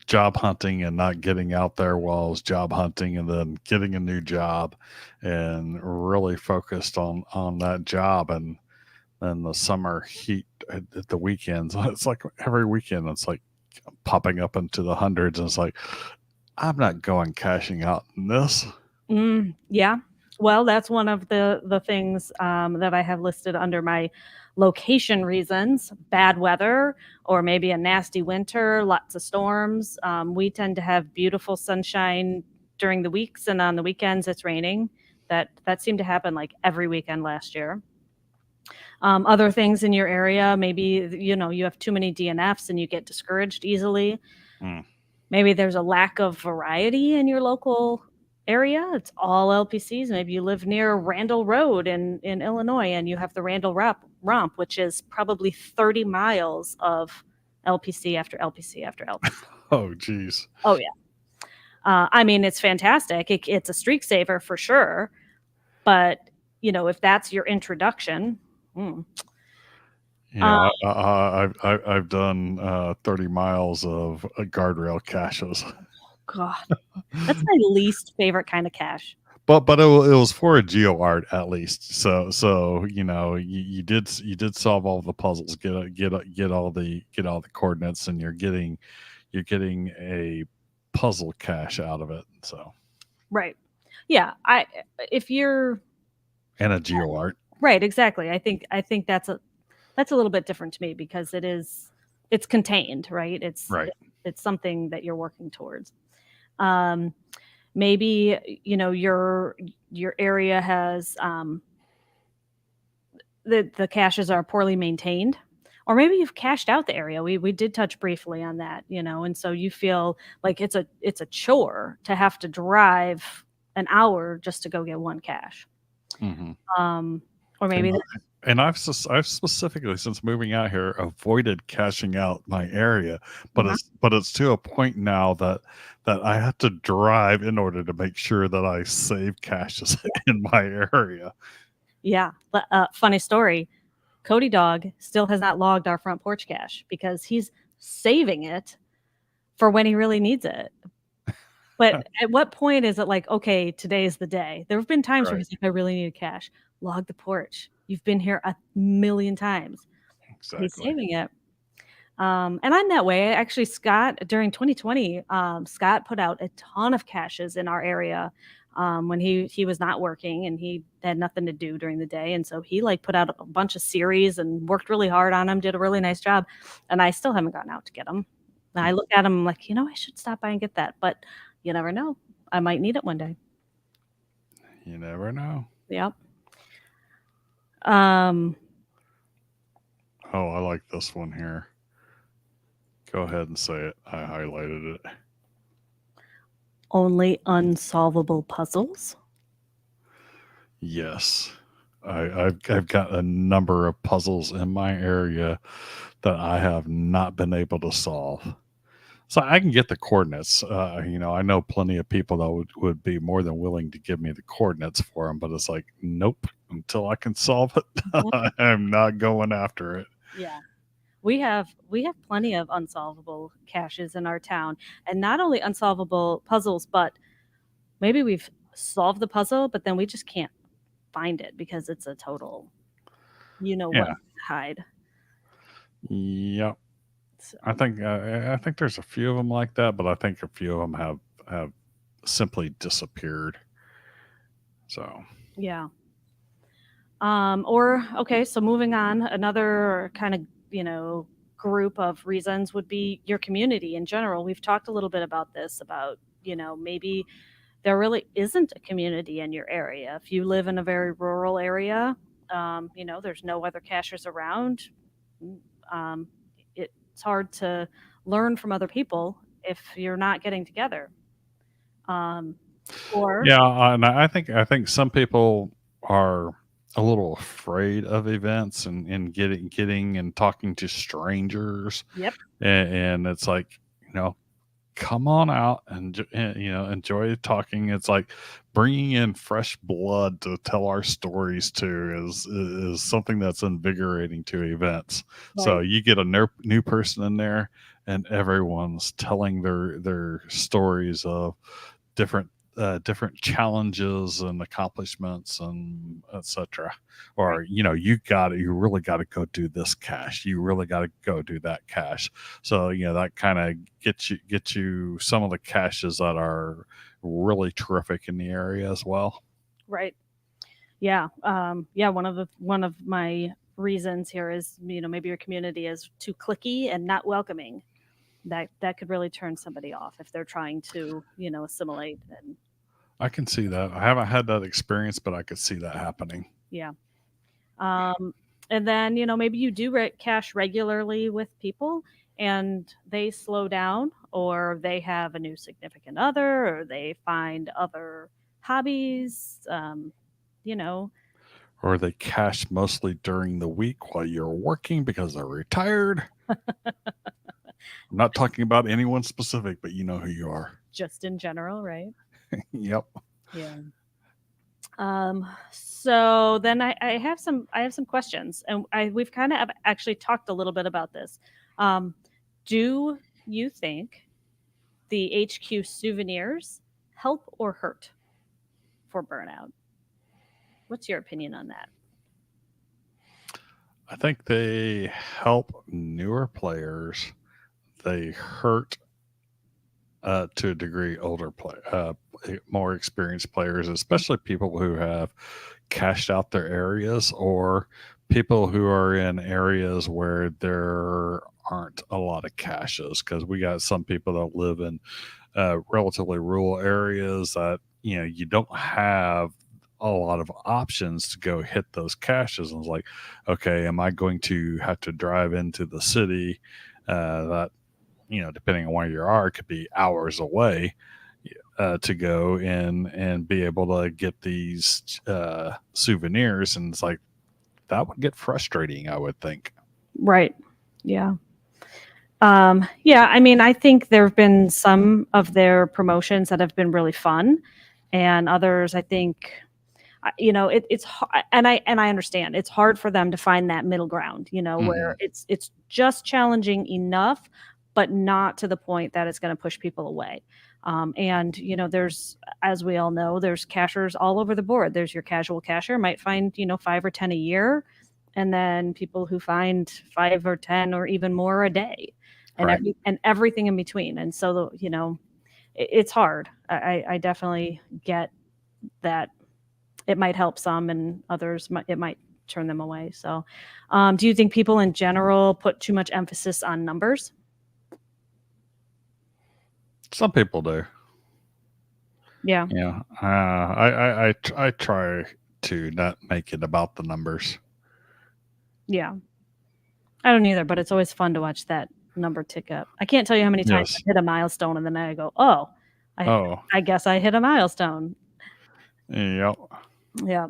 job hunting and not getting out there while I was job hunting, and then getting a new job, and really focused on that job. And then the summer heat at the weekends. It's like every weekend, it's like popping up into the hundreds, and it's like, I'm not going cashing out in this. yeah, well, that's one of the things that I have listed under my location reasons: bad weather, or maybe a nasty winter, lots of storms. We tend to have beautiful sunshine during the weeks, and on the weekends it's raining. That seemed to happen like every weekend last year. Other things in your area, maybe you have too many DNFs and you get discouraged easily. Mm. Maybe there's a lack of variety in your local area. It's all LPCs. Maybe you live near Randall Road in Illinois, and you have the Randall Romp, which is probably 30 miles of LPC after LPC after LPC. Oh, geez. Oh yeah. I mean, it's fantastic. It's a streak saver for sure. But if that's your introduction. Yeah, I've done 30 miles of guardrail caches, God, that's my least favorite kind of cache. but it was for a geo art at least. So you did solve all the puzzles, get all the coordinates, and you're getting a puzzle cache out of it. So Right. Yeah. If you're and a geo art. right, exactly. I think that's a little bit different to me, because it's contained, right? Right. It's something that you're working towards. Maybe your area has the caches are poorly maintained, or maybe you've cached out the area. We did touch briefly on that, and so you feel like it's a chore to have to drive an hour just to go get one cache. Mm-hmm. Or maybe And I've specifically, since moving out here, avoided cashing out my area, but it's to a point now that I have to drive in order to make sure that I save caches in my area. yeah. Funny story. Cody Dog still has not logged our front porch cache because he's saving it for when he really needs it. But at what point is it like, okay, today's the day? There have been times where Right. he's like, I really need a cache. Log the porch. You've been here a million times. Exactly. He's saving it. And I'm that way. Actually, Scott, during 2020, Scott put out a ton of caches in our area when he was not working and he had nothing to do during the day. And so he put out a bunch of series and worked really hard on them, did a really nice job. And I still haven't gotten out to get them. And I look at them like, I should stop by and get that. But you never know. I might need it one day. You never know. Yep. Oh, I like this one here. Go ahead and say it. I highlighted it. Only unsolvable puzzles? Yes. I've got a number of puzzles in my area that I have not been able to solve. So I can get the coordinates. I know plenty of people that would be more than willing to give me the coordinates for them, but it's like, nope, until I can solve it, I'm not going after it. Yeah. we have plenty of unsolvable caches in our town, and not only unsolvable puzzles, but maybe we've solved the puzzle, but then we just can't find it because it's a total, what Yeah. hide. Yep. So, I think there's a few of them like that, but I think a few of them have simply disappeared. So yeah. Or okay, so moving on, another kind of group of reasons would be your community in general. We've talked a little bit about this, about maybe there really isn't a community in your area. If you live in a very rural area, there's no other cachers around. Um, it's hard to learn from other people if you're not getting together. Or yeah, and I think some people are a little afraid of events and getting and talking to strangers, yep, and it's like, come on out and enjoy talking. It's like bringing in fresh blood to tell our stories to is something that's invigorating to events. So right, you get a new person in there, and everyone's telling their stories of different challenges and accomplishments and etc. right. Or you really got to go do this cache, you really got to go do that cache. So that kind of gets you some of the caches that are really terrific in the area as well. Right. Yeah. Yeah. One of my reasons here is maybe your community is too cliquey and not welcoming. That could really turn somebody off if they're trying to assimilate. And I can see that. I haven't had that experience, but I could see that happening. yeah. And then maybe you do cache regularly with people, and they slow down, or they have a new significant other, or they find other hobbies. You know, Or they cache mostly during the week while you're working because they're retired. I'm not talking about anyone specific, but you know who you are. just in general, right? Yep. Yeah. So then I have some questions, and we've kind of actually talked a little bit about this. Do you think the HQ souvenirs help or hurt for burnout? What's your opinion on that? I think they help newer players. They hurt to a degree older more experienced players, especially people who have cashed out their areas, or people who are in areas where there aren't a lot of caches, because we got some people that live in relatively rural areas that you don't have a lot of options to go hit those caches. And it's like, okay, am I going to have to drive into the city that depending on where you are, could be hours away to go in and be able to get these souvenirs? And it's like, that would get frustrating, I would think. Right. Yeah. Yeah, I mean, I think there have been some of their promotions that have been really fun, and others, I think, it's and I understand it's hard for them to find that middle ground, where it's just challenging enough, but not to the point that it's going to push people away. And there's, as we all know, there's cachers all over the board. There's your casual cacher might find 5 or 10 a year, and then people who find 5 or 10 or even more a day, and Right. and everything in between. And so it's hard. I definitely get that it might help some, and others it might turn them away. So do you think people in general put too much emphasis on numbers? Some people do. Yeah. Yeah. I try to not make it about the numbers. Yeah. I don't either, but it's always fun to watch that number tick up. I can't tell you how many times I Yes. hit a milestone, and then I go, oh, I guess I hit a milestone. Yep. Yeah.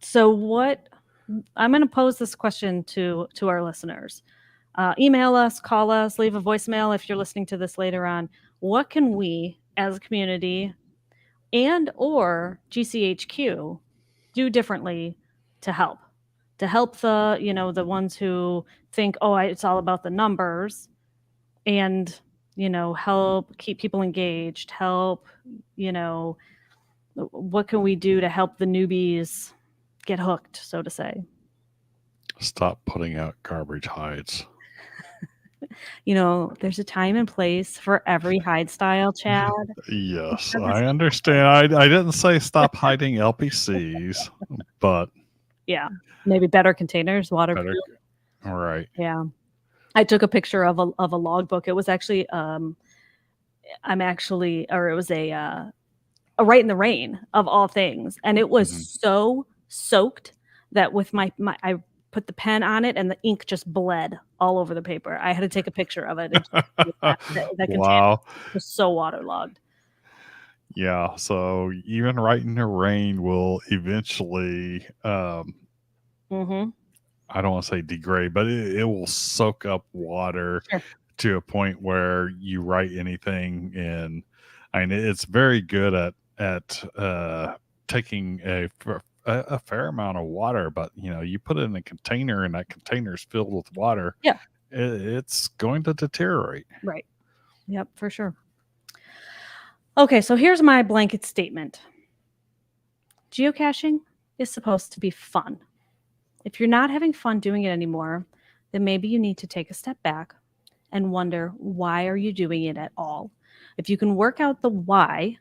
So what I'm going to pose this question to our listeners. Email us, call us, leave a voicemail if you're listening to this later on. What can we as a community and or GCHQ do differently to help? to help the, the ones who think, oh, it's all about the numbers, and, help keep people engaged, help, what can we do to help the newbies get hooked, so to say? Stop putting out garbage hides. There's a time and place for every hide style, Chad. Yes, I understand. I didn't say stop hiding LPCs, but Yeah, maybe better containers, better. waterproof. All right. Yeah, I took a picture of a logbook. It was actually it was a Right in the Rain of all things, and it was so soaked that with my I put the pen on it and the ink just bled all over the paper. I had to take a picture of it. That Wow. was so waterlogged. Yeah. So even Right in the Rain will eventually, Mm-hmm. I don't want to say degrade, but it will soak up water Sure. to a point where you write anything in. I mean, it's very good at taking a fair amount of water, but you put it in a container and that container is filled with water. Yeah. It's going to deteriorate. Right. Yep, for sure. Okay, so here's my blanket statement. Geocaching is supposed to be fun. If you're not having fun doing it anymore, then maybe you need to take a step back and wonder, why are you doing it at all? If you can work out the why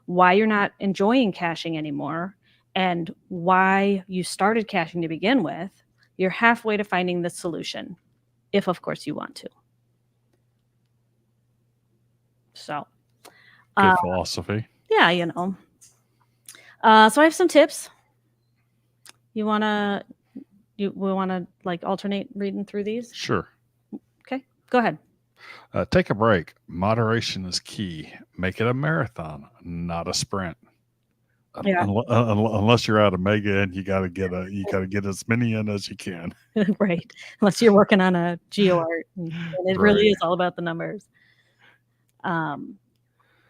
you're not enjoying caching anymore, and why you started caching to begin with, you're halfway to finding the solution, if of course you want to. So, Good philosophy. Yeah, so I have some tips. We want to like alternate reading through these? Sure. Okay, go ahead. Take a break. Moderation is key. Make it a marathon, not a sprint. Yeah. Unless you're out of mega and you gotta get as many in as you can. Right. Unless you're working on a geo art, and it really is all about the numbers.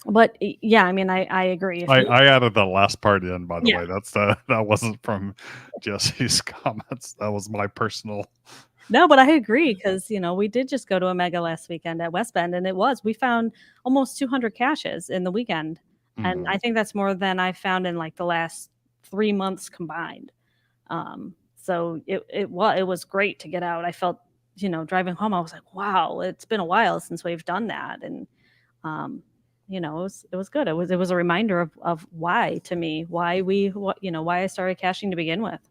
But yeah, I mean, I agree. I added the last part in, by the way. That wasn't from Jesse's comments. That was my personal. No, but I agree, because we did just go to a mega last weekend at West Bend, and we found almost 200 caches in the weekend, and I think that's more than I found in like the last 3 months combined. So it was great to get out. I felt, driving home, I was like, wow, it's been a while since we've done that, and it was good. It was a reminder of why, to me, why I started caching to begin with.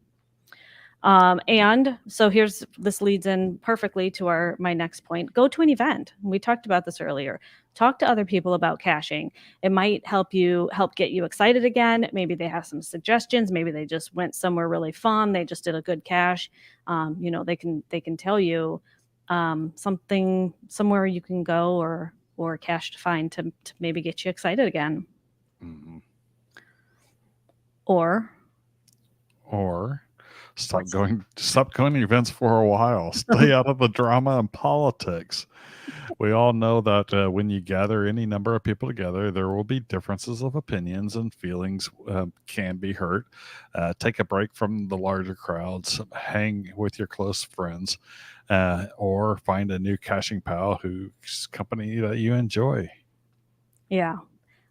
And so this leads in perfectly to my next point. Go to an event. We talked about this earlier. Talk to other people about caching. It might help get you excited again. Maybe they have some suggestions. Maybe they just went somewhere really fun. They just did a good cache. They can tell you something, somewhere you can go or cache to find to maybe get you excited again. Mm-hmm. Or stop going to events for a while. Stay out of the drama and politics. We all know that when you gather any number of people together, there will be differences of opinions, and feelings can be hurt. Take a break from the larger crowds. Hang with your close friends, or find a new caching pal whose company that you enjoy. Yeah.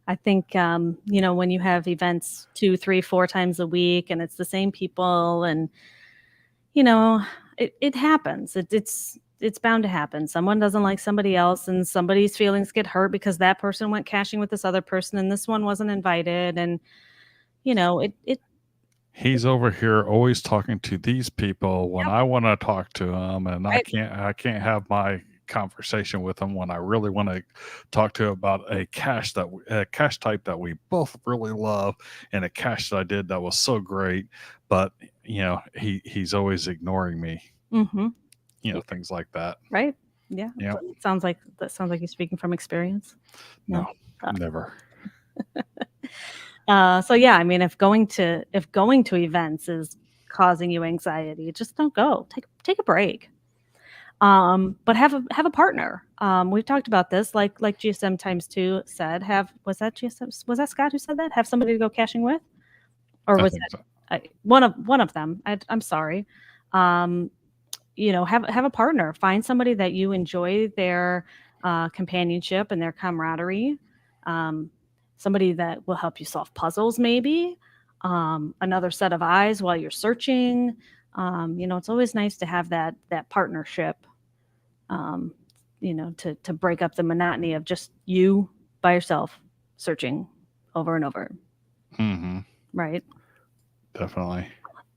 I think, when you have events 2, 3, 4 times a week, and it's the same people, and, it happens. It's bound to happen. Someone doesn't like somebody else, and somebody's feelings get hurt because that person went caching with this other person and this one wasn't invited. And, he's over here always talking to these people when I want to talk to them, and I can't have my conversation with them when I really want to talk to about a cache type that we both really love, and a cache that I did that was so great, but he's always ignoring me. Mm-hmm. Things like that. Right. Yeah. Yeah. That sounds like you're speaking from experience. No, never. So yeah, I mean, if going to events is causing you anxiety, just don't go. Take a break. But have a partner. We've talked about this, like GSM times 2 said. Was that GSM? Was that Scott who said that? Have somebody to go caching with, or was it one of them? I'm sorry. Have a partner. Find somebody that you enjoy their companionship and their camaraderie. Somebody that will help you solve puzzles, maybe. Another set of eyes while you're searching. It's always nice to have that partnership. To break up the monotony of just you by yourself searching over and over. Mm-hmm. Right. Definitely.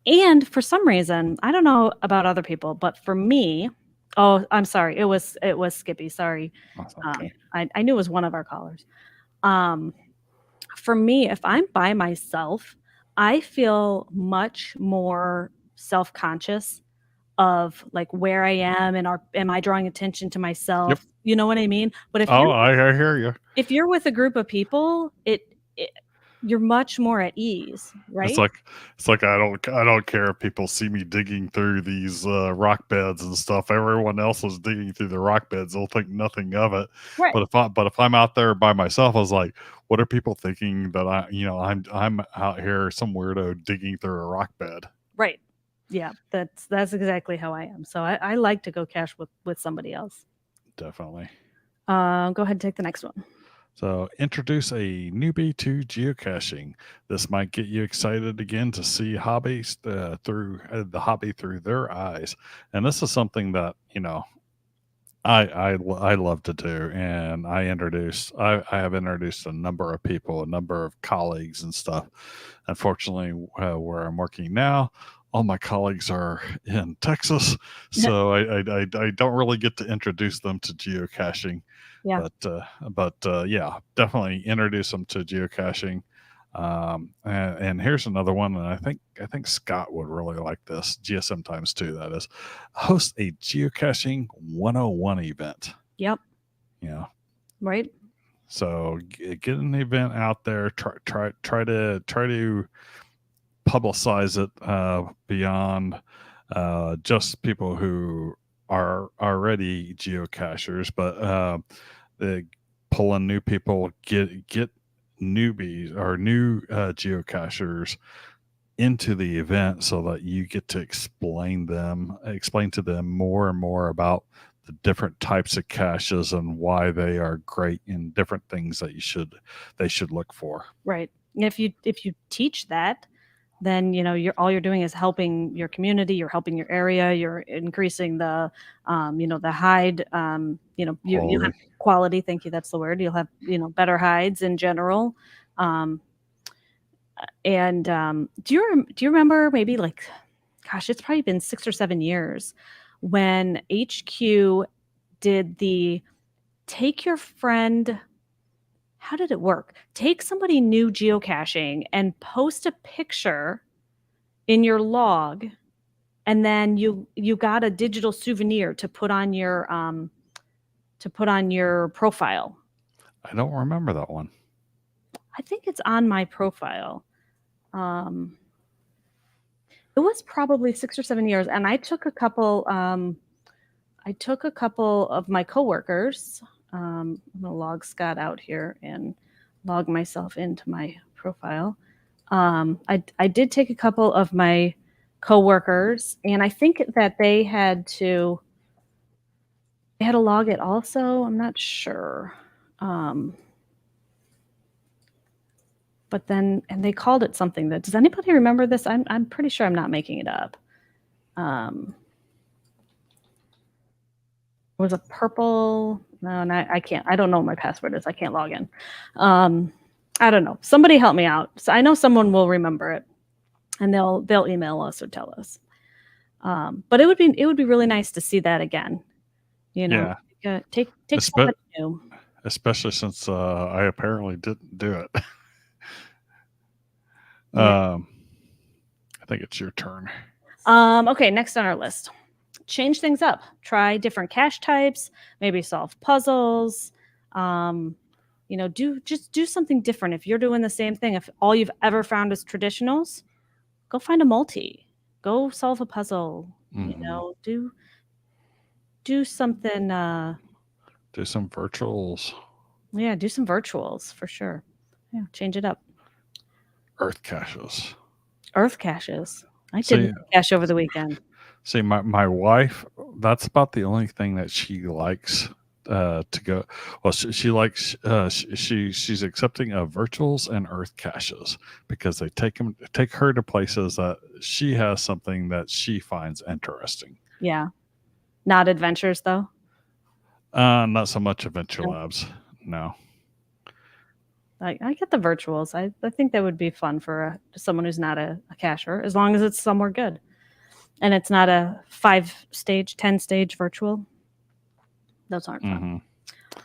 And for some reason, I don't know about other people, but for me, oh, I'm sorry. It was Skippy. Sorry. That's okay. I knew it was one of our callers. For me, if I'm by myself, I feel much more self-conscious of like where I am and am I drawing attention to myself? Yep. You know what I mean? But I hear you. if you're with a group of people, you're much more at ease, right? It's like I don't care if people see me digging through these rock beds and stuff. Everyone else is digging through the rock beds. They'll think nothing of it. Right. But if I'm out there by myself, I was like, what are people thinking that I'm out here some weirdo digging through a rock bed? Right. Yeah, that's exactly how I am. So I like to go cache with somebody else. Definitely. Go ahead and take the next one. So introduce a newbie to geocaching. This might get you excited again to see hobbies through the hobby through their eyes. And this is something that, I love to do. And I have introduced a number of people, a number of colleagues and stuff. Unfortunately, where I'm working now, all my colleagues are in Texas. So I don't really get to introduce them to geocaching. Yeah. But yeah, definitely introduce them to geocaching. And here's another one, and I think Scott would really like this. GSM times 2, that is. Host a geocaching 101 event. Yep. Yeah. Right. So get an event out there. Try to publicize it beyond just people who are already geocachers, but they pull in new people, get newbies or new geocachers into the event so that you get to explain to them more and more about the different types of caches and why they are great and different things that they should look for. Right. And if you teach that, then all you're doing is helping your community, you're helping your area, you're increasing the the hide, you have quality. Thank you, that's the word. You'll have better hides in general. And do you remember maybe it's probably been 6 or 7 years when HQ did the take your friend. How did it work? Take somebody new geocaching and post a picture in your log, and then you got a digital souvenir to put on your profile. I don't remember that one. I think it's on my profile. It was probably 6 or 7 years, and I took a couple of my coworkers. I'm gonna log Scott out here and log myself into my profile. I did take a couple of my coworkers, and I think that they had to log it also. I'm not sure. But then, and they called it something that, does anybody remember this? I'm pretty sure I'm not making it up. It was a purple, no, and I can't, I don't know what my password is. I can't log in. I don't know. Somebody help me out. So I know someone will remember it, and they'll email us or tell us. But it would be really nice to see that again. Yeah. Take somebody new. Especially since I apparently didn't do it. Yeah. I think it's your turn. Okay, next on our list. Change things up. Try different cache types, maybe solve puzzles. Do something different. If you're doing the same thing, if all you've ever found is traditionals, go find a multi. Go solve a puzzle. Mm-hmm. Do something. Do some virtuals. Yeah, do some virtuals for sure. Yeah, change it up. Earth caches. I did cache over the weekend. See, my wife, that's about the only thing that she likes to go. Well, she likes she's accepting of virtuals and earth caches because they take her to places that she has something that she finds interesting. Yeah. Not adventures though. Not so much adventure No. labs. No. I get the virtuals. I think that would be fun for someone who's not a cacher, as long as it's somewhere good. And it's not a 5-stage, 10-stage virtual. Those aren't fun. Mm-hmm.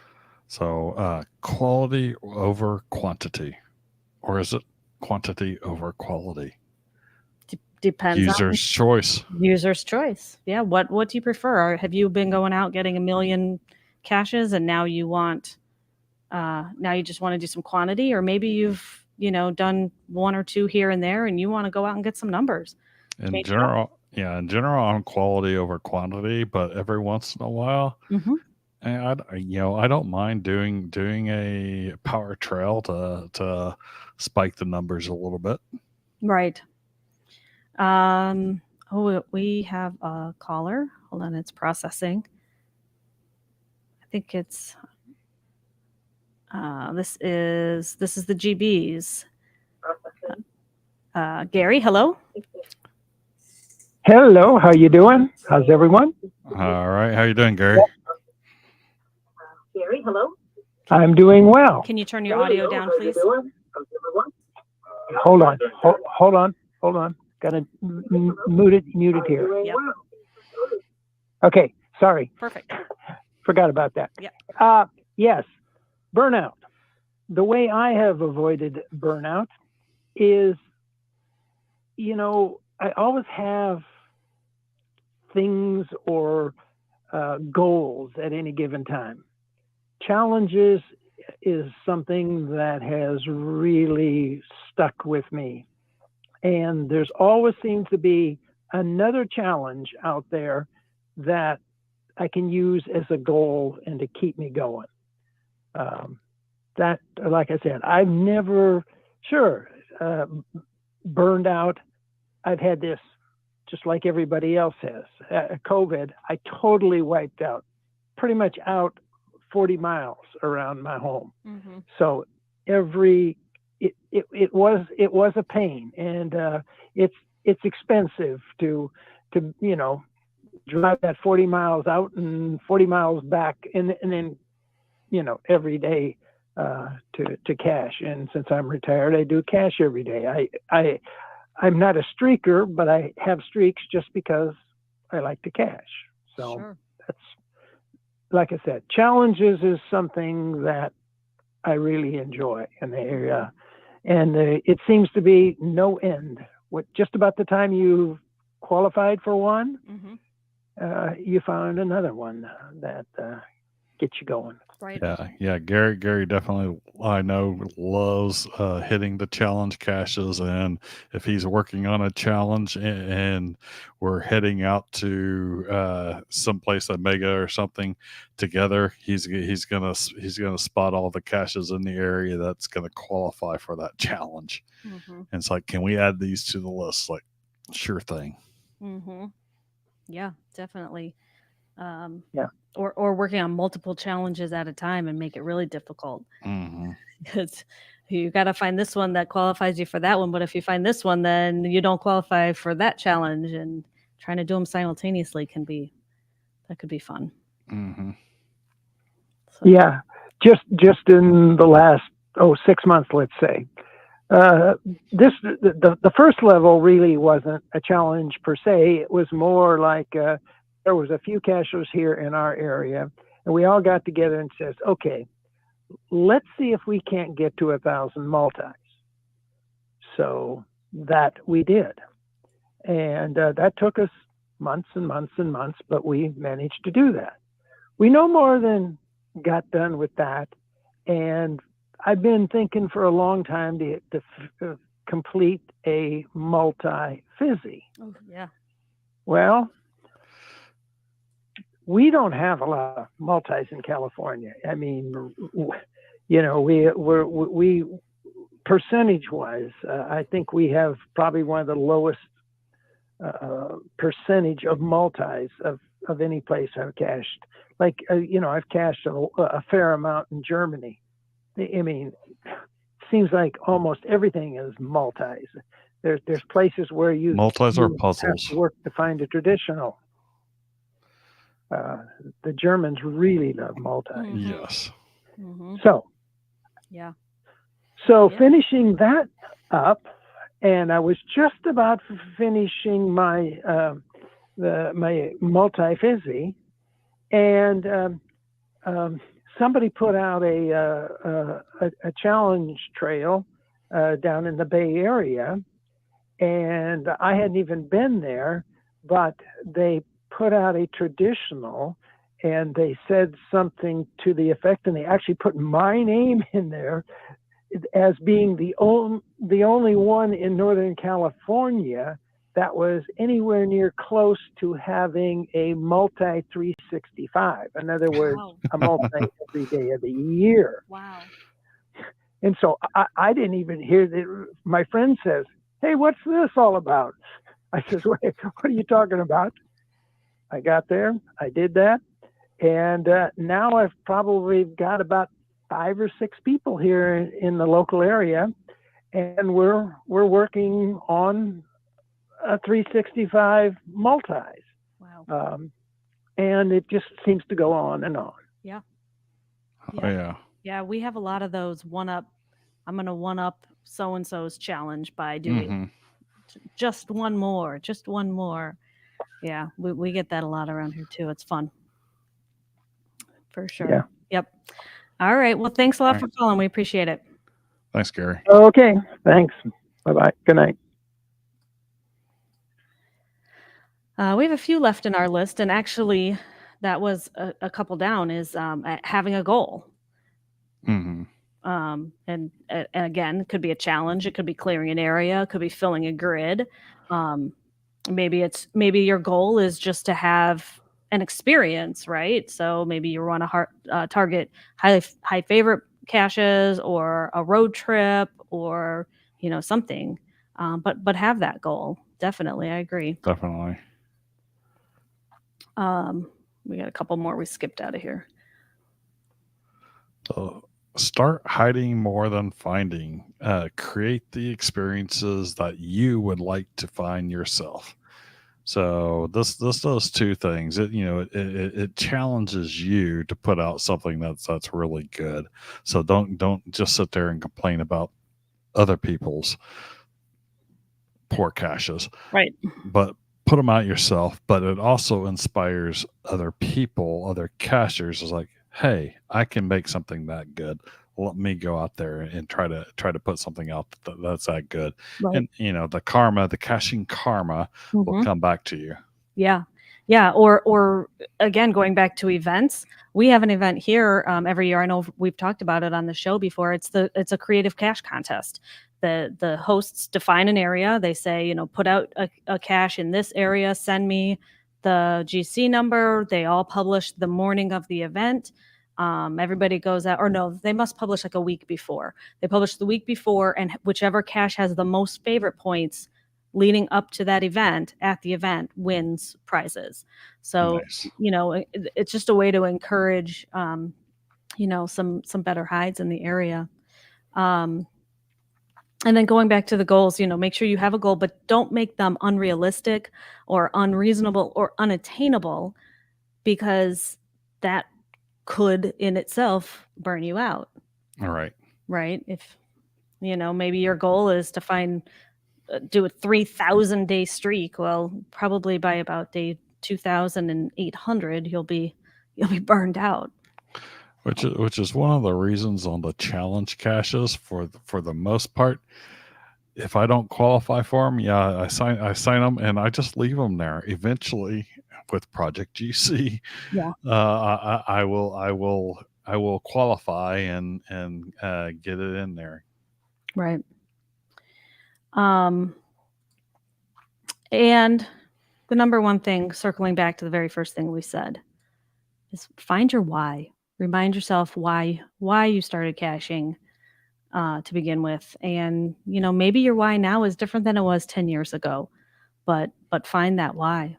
So quality over quantity, or is it quantity over quality? Depends User's choice. on user's choice. Yeah. What do you prefer? Or have you been going out getting 1 million caches and now you want now you just want to do some quantity, or maybe you've done 1 or 2 here and there and you want to go out and get some numbers. In general, on quality over quantity, but every once in a while, and I don't mind doing a power trail to spike the numbers a little bit. Right. We have a caller. Hold on, it's processing. I think it's this is the GBs. Gary, hello. Hello, how you doing? How's everyone? All right, how you doing, Gary? Gary, hello. I'm doing well. Can you turn your audio down, please? Hold on. Hold on. Got to mute it here. Yep. Okay, sorry. Perfect. Forgot about that. Yep. Yes, burnout. The way I have avoided burnout is, I always have things or goals at any given time. Challenges is something that has really stuck with me. And there's always seems to be another challenge out there that I can use as a goal and to keep me going. That, like I said, I've never, burned out. I've had this just like everybody else has. COVID, I totally wiped out, pretty much out 40 miles around my home. Mm-hmm. So it was a pain, and it's expensive to drive that 40 miles out and 40 miles back, and then every day to cache. And since I'm retired, I do cache every day. I'm not a streaker, but I have streaks just because I like to cache. So that's, like I said, challenges is something that I really enjoy in the area. And it seems to be no end. Just about the time you qualified for one, you found another one that gets you going. Right. Yeah. Gary definitely, I know, loves hitting the challenge caches, and if he's working on a challenge and we're heading out to someplace, a mega or something together, he's gonna spot all the caches in the area that's gonna qualify for that challenge. And it's like, can we add these to the list? Like, sure thing. Yeah, definitely. Yeah. Or working on multiple challenges at a time and make it really difficult. Because you got to find this one that qualifies you for that one. But if you find this one, then you don't qualify for that challenge. And trying to do them simultaneously could be fun. So. Yeah. Just in the last 6 months, let's say. The first level really wasn't a challenge per se. It was more like there was a few cachers here in our area, and we all got together and says, okay, let's see if we can't get to 1,000 multis. So that we did. And that took us months and months and months, but we managed to do that. We no more than got done with that. And I've been thinking for a long time to complete a multi-fizzy. Oh, yeah. Well, we don't have a lot of multis in California. I mean, we percentage-wise, I think we have probably one of the lowest percentage of multis of any place I've cached. Like, I've cached a fair amount in Germany. I mean, seems like almost everything is multis. There's places where Multis are you have puzzles. to work to find a traditional. The Germans really love multis. Yes. So Yeah. So Yeah. finishing that up, and I was just about finishing my my multi-fizzy, and somebody put out a challenge trail down in the Bay Area, and I hadn't even been there, but they put out a traditional, and they said something to the effect, and they actually put my name in there as being the only one in Northern California that was anywhere near close to having a multi 365. In other words, Wow. a multi every day of the year. Wow. And so I didn't even hear that. My friend says, "Hey, what's this all about?" I says, "Wait, what are you talking about?" I got there, I did that, and now I've probably got about 5 or 6 people here in the local area, and we're working on a 365 multis. Wow. And it just seems to go on and on. Yeah. Oh, yeah. Yeah. We have a lot of those I'm going to one up so-and-so's challenge by doing just one more. Yeah. We get that a lot around here too. It's fun. For sure. Yeah. Yep. All right. Well, thanks a lot All for right. calling. We appreciate it. Thanks, Gary. Okay, thanks. Bye-bye. Good night. We have a few left in our list, and actually, that was a couple down. Is having a goal, Mm-hmm. and again, it could be a challenge. It could be clearing an area. It could be filling a grid. Maybe your goal is just to have an experience, right? So maybe you want to target high favorite caches or a road trip or something. But have that goal. Definitely, I agree. Definitely. We got a couple more we skipped out of here. So start hiding more than finding. Create the experiences that you would like to find yourself. So this does two things. It challenges you to put out something that's really good. So don't just sit there and complain about other people's poor caches. Right. But put them out yourself. But it also inspires other people, other cachers. It's like, hey, I can make something that good. Let me go out there and try to put something out that's that good. Right. And the caching karma will come back to you. Yeah. Yeah. Or again, going back to events, we have an event here every year. I know we've talked about it on the show before. It's a creative cache contest. The hosts define an area. They say, put out a cache in this area, send me the GC number. They all publish the morning of the event. Everybody goes out, or no, they must publish like a week before. They publish the week before, and whichever cache has the most favorite points leading up to that event at the event wins prizes. So, Nice. it's just a way to encourage, some better hides in the area. And then going back to the goals, make sure you have a goal, but don't make them unrealistic or unreasonable or unattainable, because that could in itself burn you out. All right. Right. If, maybe your goal is to do a 3,000 day streak. Well, probably by about day 2,800, you'll be burned out. Which is one of the reasons on the challenge caches for the most part. If I don't qualify for them, I sign them and I just leave them there. Eventually, with Project GC, I will qualify and get it in there. Right. And the number one thing, circling back to the very first thing we said, is find your why. Remind yourself why you started caching to begin with. And, maybe your why now is different than it was 10 years ago, but but find that why.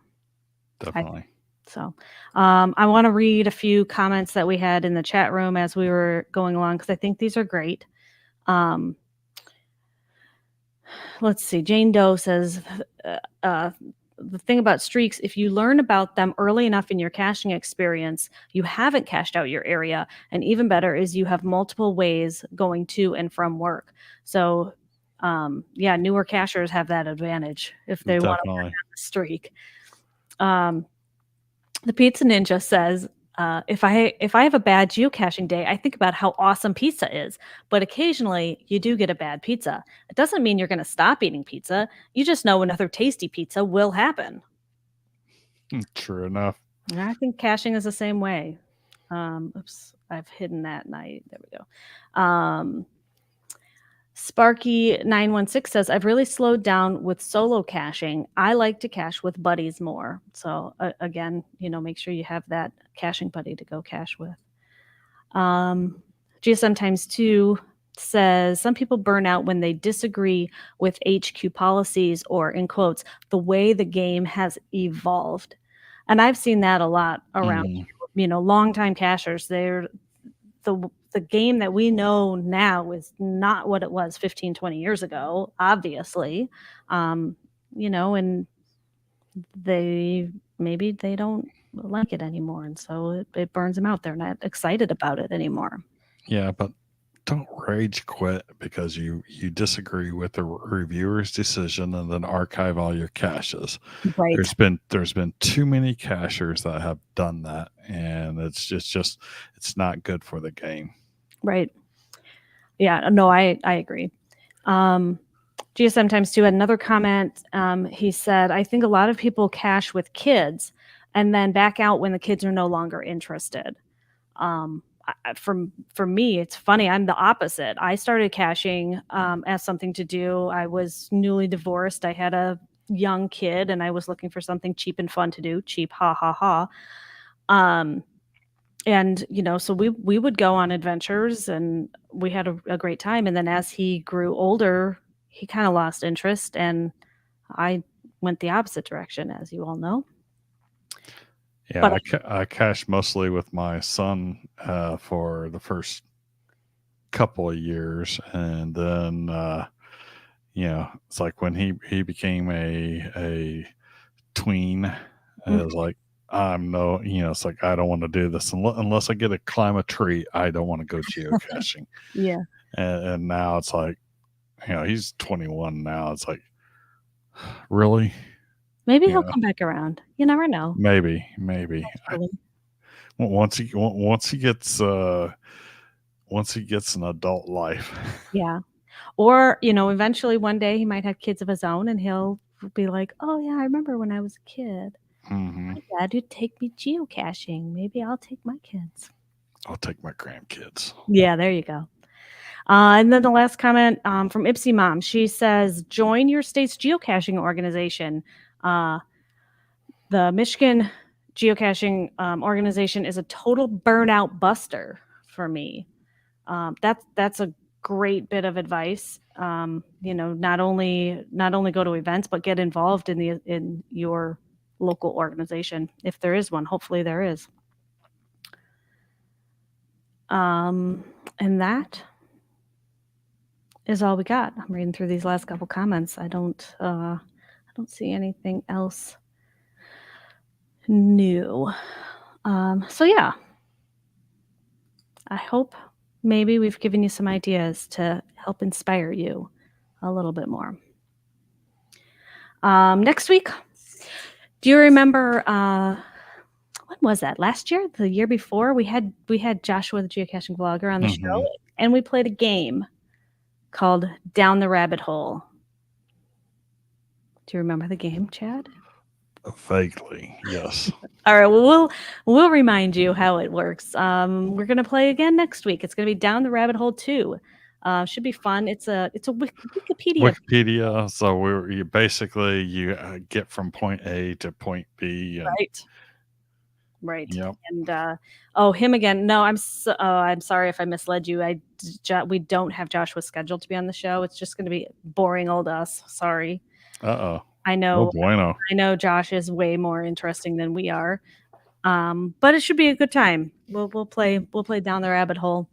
Definitely. So I want to read a few comments that we had in the chat room as we were going along, because I think these are great. Let's see. Jane Doe says, the thing about streaks, if you learn about them early enough in your caching experience, you haven't cashed out your area. And even better is you have multiple ways going to and from work. So newer cachers have that advantage if they want to work on the streak. The Pizza Ninja says, if I have a bad geocaching day, I think about how awesome pizza is. But occasionally you do get a bad pizza. It doesn't mean you're going to stop eating pizza. You just know another tasty pizza will happen. True enough. And I think caching is the same way. Oops, I've hidden that. There we go. Sparky916 says, I've really slowed down with solo caching. I like to cache with buddies more. So again, make sure you have that caching buddy to go cache with. GSM times 2 says, some people burn out when they disagree with HQ policies or, in quotes, the way the game has evolved. And I've seen that a lot around, longtime cachers. They're the game that we know now is not what it was 15, 20 years ago, obviously. And they don't like it anymore. And so it burns them out. They're not excited about it anymore. Yeah, but don't rage quit because you disagree with the reviewer's decision and then archive all your caches. Right. There's been too many cachers that have done that, and it's just it's not good for the game. Right. Yeah, no, I agree. GSM times 2 had another comment. He said, I think a lot of people cache with kids and then back out when the kids are no longer interested. For me, it's funny. I'm the opposite. I started caching as something to do. I was newly divorced. I had a young kid and I was looking for something cheap and fun to do. Cheap, ha, ha, ha. And, so we would go on adventures and we had a great time. And then as he grew older, he kind of lost interest and I went the opposite direction, as you all know. Yeah, but I cached mostly with my son for the first couple of years. And then, it's like when he became a tween, it was like, it's like, I don't want to do this unless I get to climb a tree. I don't want to go geocaching. Yeah. And now it's like, he's 21 now. It's like, really? Maybe he'll come back around. You never know. Maybe. Once he gets an adult life. Yeah. Or, eventually one day he might have kids of his own and he'll be like, oh yeah, I remember when I was a kid. Mm-hmm. My dad would take me geocaching. Maybe I'll take my kids. I'll take my grandkids. Yeah, there you go. And then the last comment from Ipsy Mom. She says, join your state's geocaching organization. The Michigan Geocaching organization is a total burnout buster for me. That's a great bit of advice. Not only go to events, but get involved in your local organization, if there is one. Hopefully there is. And that is all we got. I'm reading through these last couple comments. I don't see anything else new. So yeah, I hope maybe we've given you some ideas to help inspire you a little bit more. Next week, do you remember when was that? Last year? The year before? We had Joshua, the geocaching vlogger, on the show, and we played a game called Down the Rabbit Hole. Do you remember the game, Chad? Vaguely, yes. All right, well, we'll remind you how it works. We're gonna play again next week. It's gonna be Down the Rabbit Hole 2. Should be fun. It's a Wikipedia. So you get from point A to point B. Right. Yep. And him again. No, I'm sorry if I misled you. We don't have Joshua scheduled to be on the show. It's just going to be boring old us. Sorry. Uh-oh. I Oh, know, bueno. Josh is way more interesting than we are. But it should be a good time. We'll play down the rabbit hole,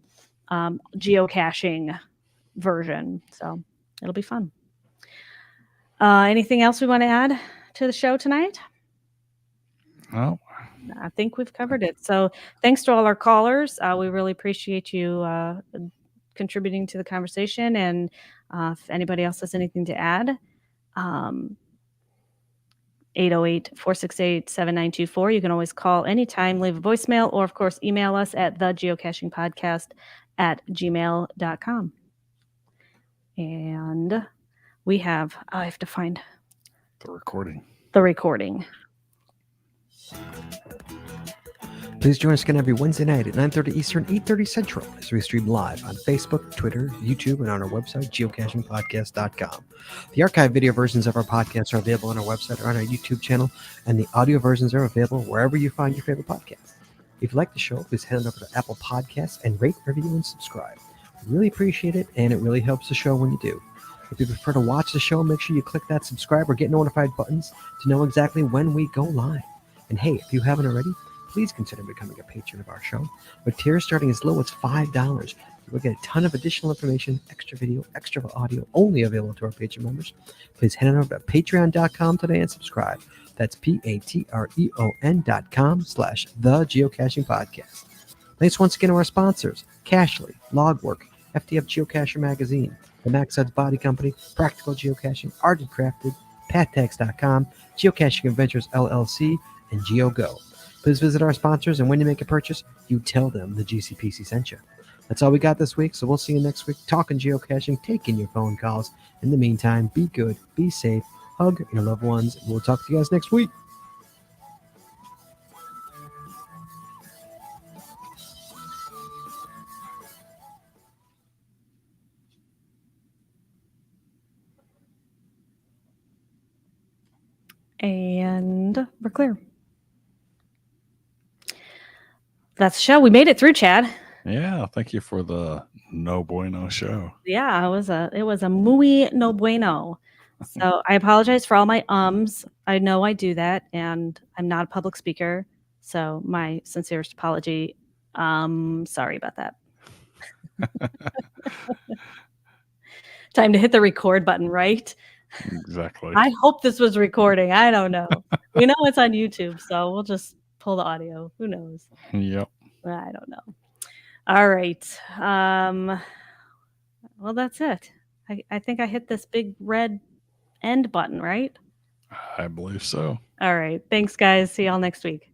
geocaching version. So it'll be fun. Anything else we want to add to the show tonight? Well, I think we've covered it. So thanks to all our callers. We really appreciate you contributing to the conversation. And if anybody else has anything to add, 808-468-7924. You can always call anytime, leave a voicemail, or of course, email us at thegeocachingpodcast@gmail.com. And we have, I have to find the recording. the recording. Please join us again every Wednesday night at 9:30 Eastern, 8:30 Central as we stream live on Facebook, Twitter, YouTube, and on our website, geocachingpodcast.com. The archived video versions of our podcasts are available on our website or on our YouTube channel, and the audio versions are available wherever you find your favorite podcast. If you like the show, please head on over to Apple Podcasts and rate, review, and subscribe. We really appreciate it, and it really helps the show when you do. If you prefer to watch the show, make sure you click that subscribe or get notified buttons to know exactly when we go live. And hey, if you haven't already, please consider becoming a patron of our show. With tiers starting as low as $5, you will get a ton of additional information, extra video, extra audio, only available to our patron members. Please head on over to patreon.com today and subscribe. That's patreon.com/thegeocachingpodcast. Thanks once again to our sponsors, Cachly, Logwork, FTF Geocacher Magazine, the Max Odds Body Company, Practical Geocaching, Ardent Crafted, PatTags.com, Geocaching Adventures LLC, and GeoGo. Please visit our sponsors, and when you make a purchase, you tell them the GCPC sent you. That's all we got this week, so we'll see you next week talking geocaching, taking your phone calls. In the meantime, be good, be safe, hug your loved ones, and we'll talk to you guys next week. And we're clear. That's the show. We made it through, Chad. Yeah, thank you for the no bueno show. Yeah, it was a muy no bueno. So I apologize for all my ums. I know I do that, and I'm not a public speaker. So my sincerest apology. Sorry about that. Time to hit the record button, right? Exactly. I hope this was recording. I don't know. We know it's on YouTube, so we'll just pull the audio. Who knows? Yep. I don't know. All right. Well, that's it. I think I hit this big red end button, right? I believe so. All right. Thanks, guys. See y'all next week.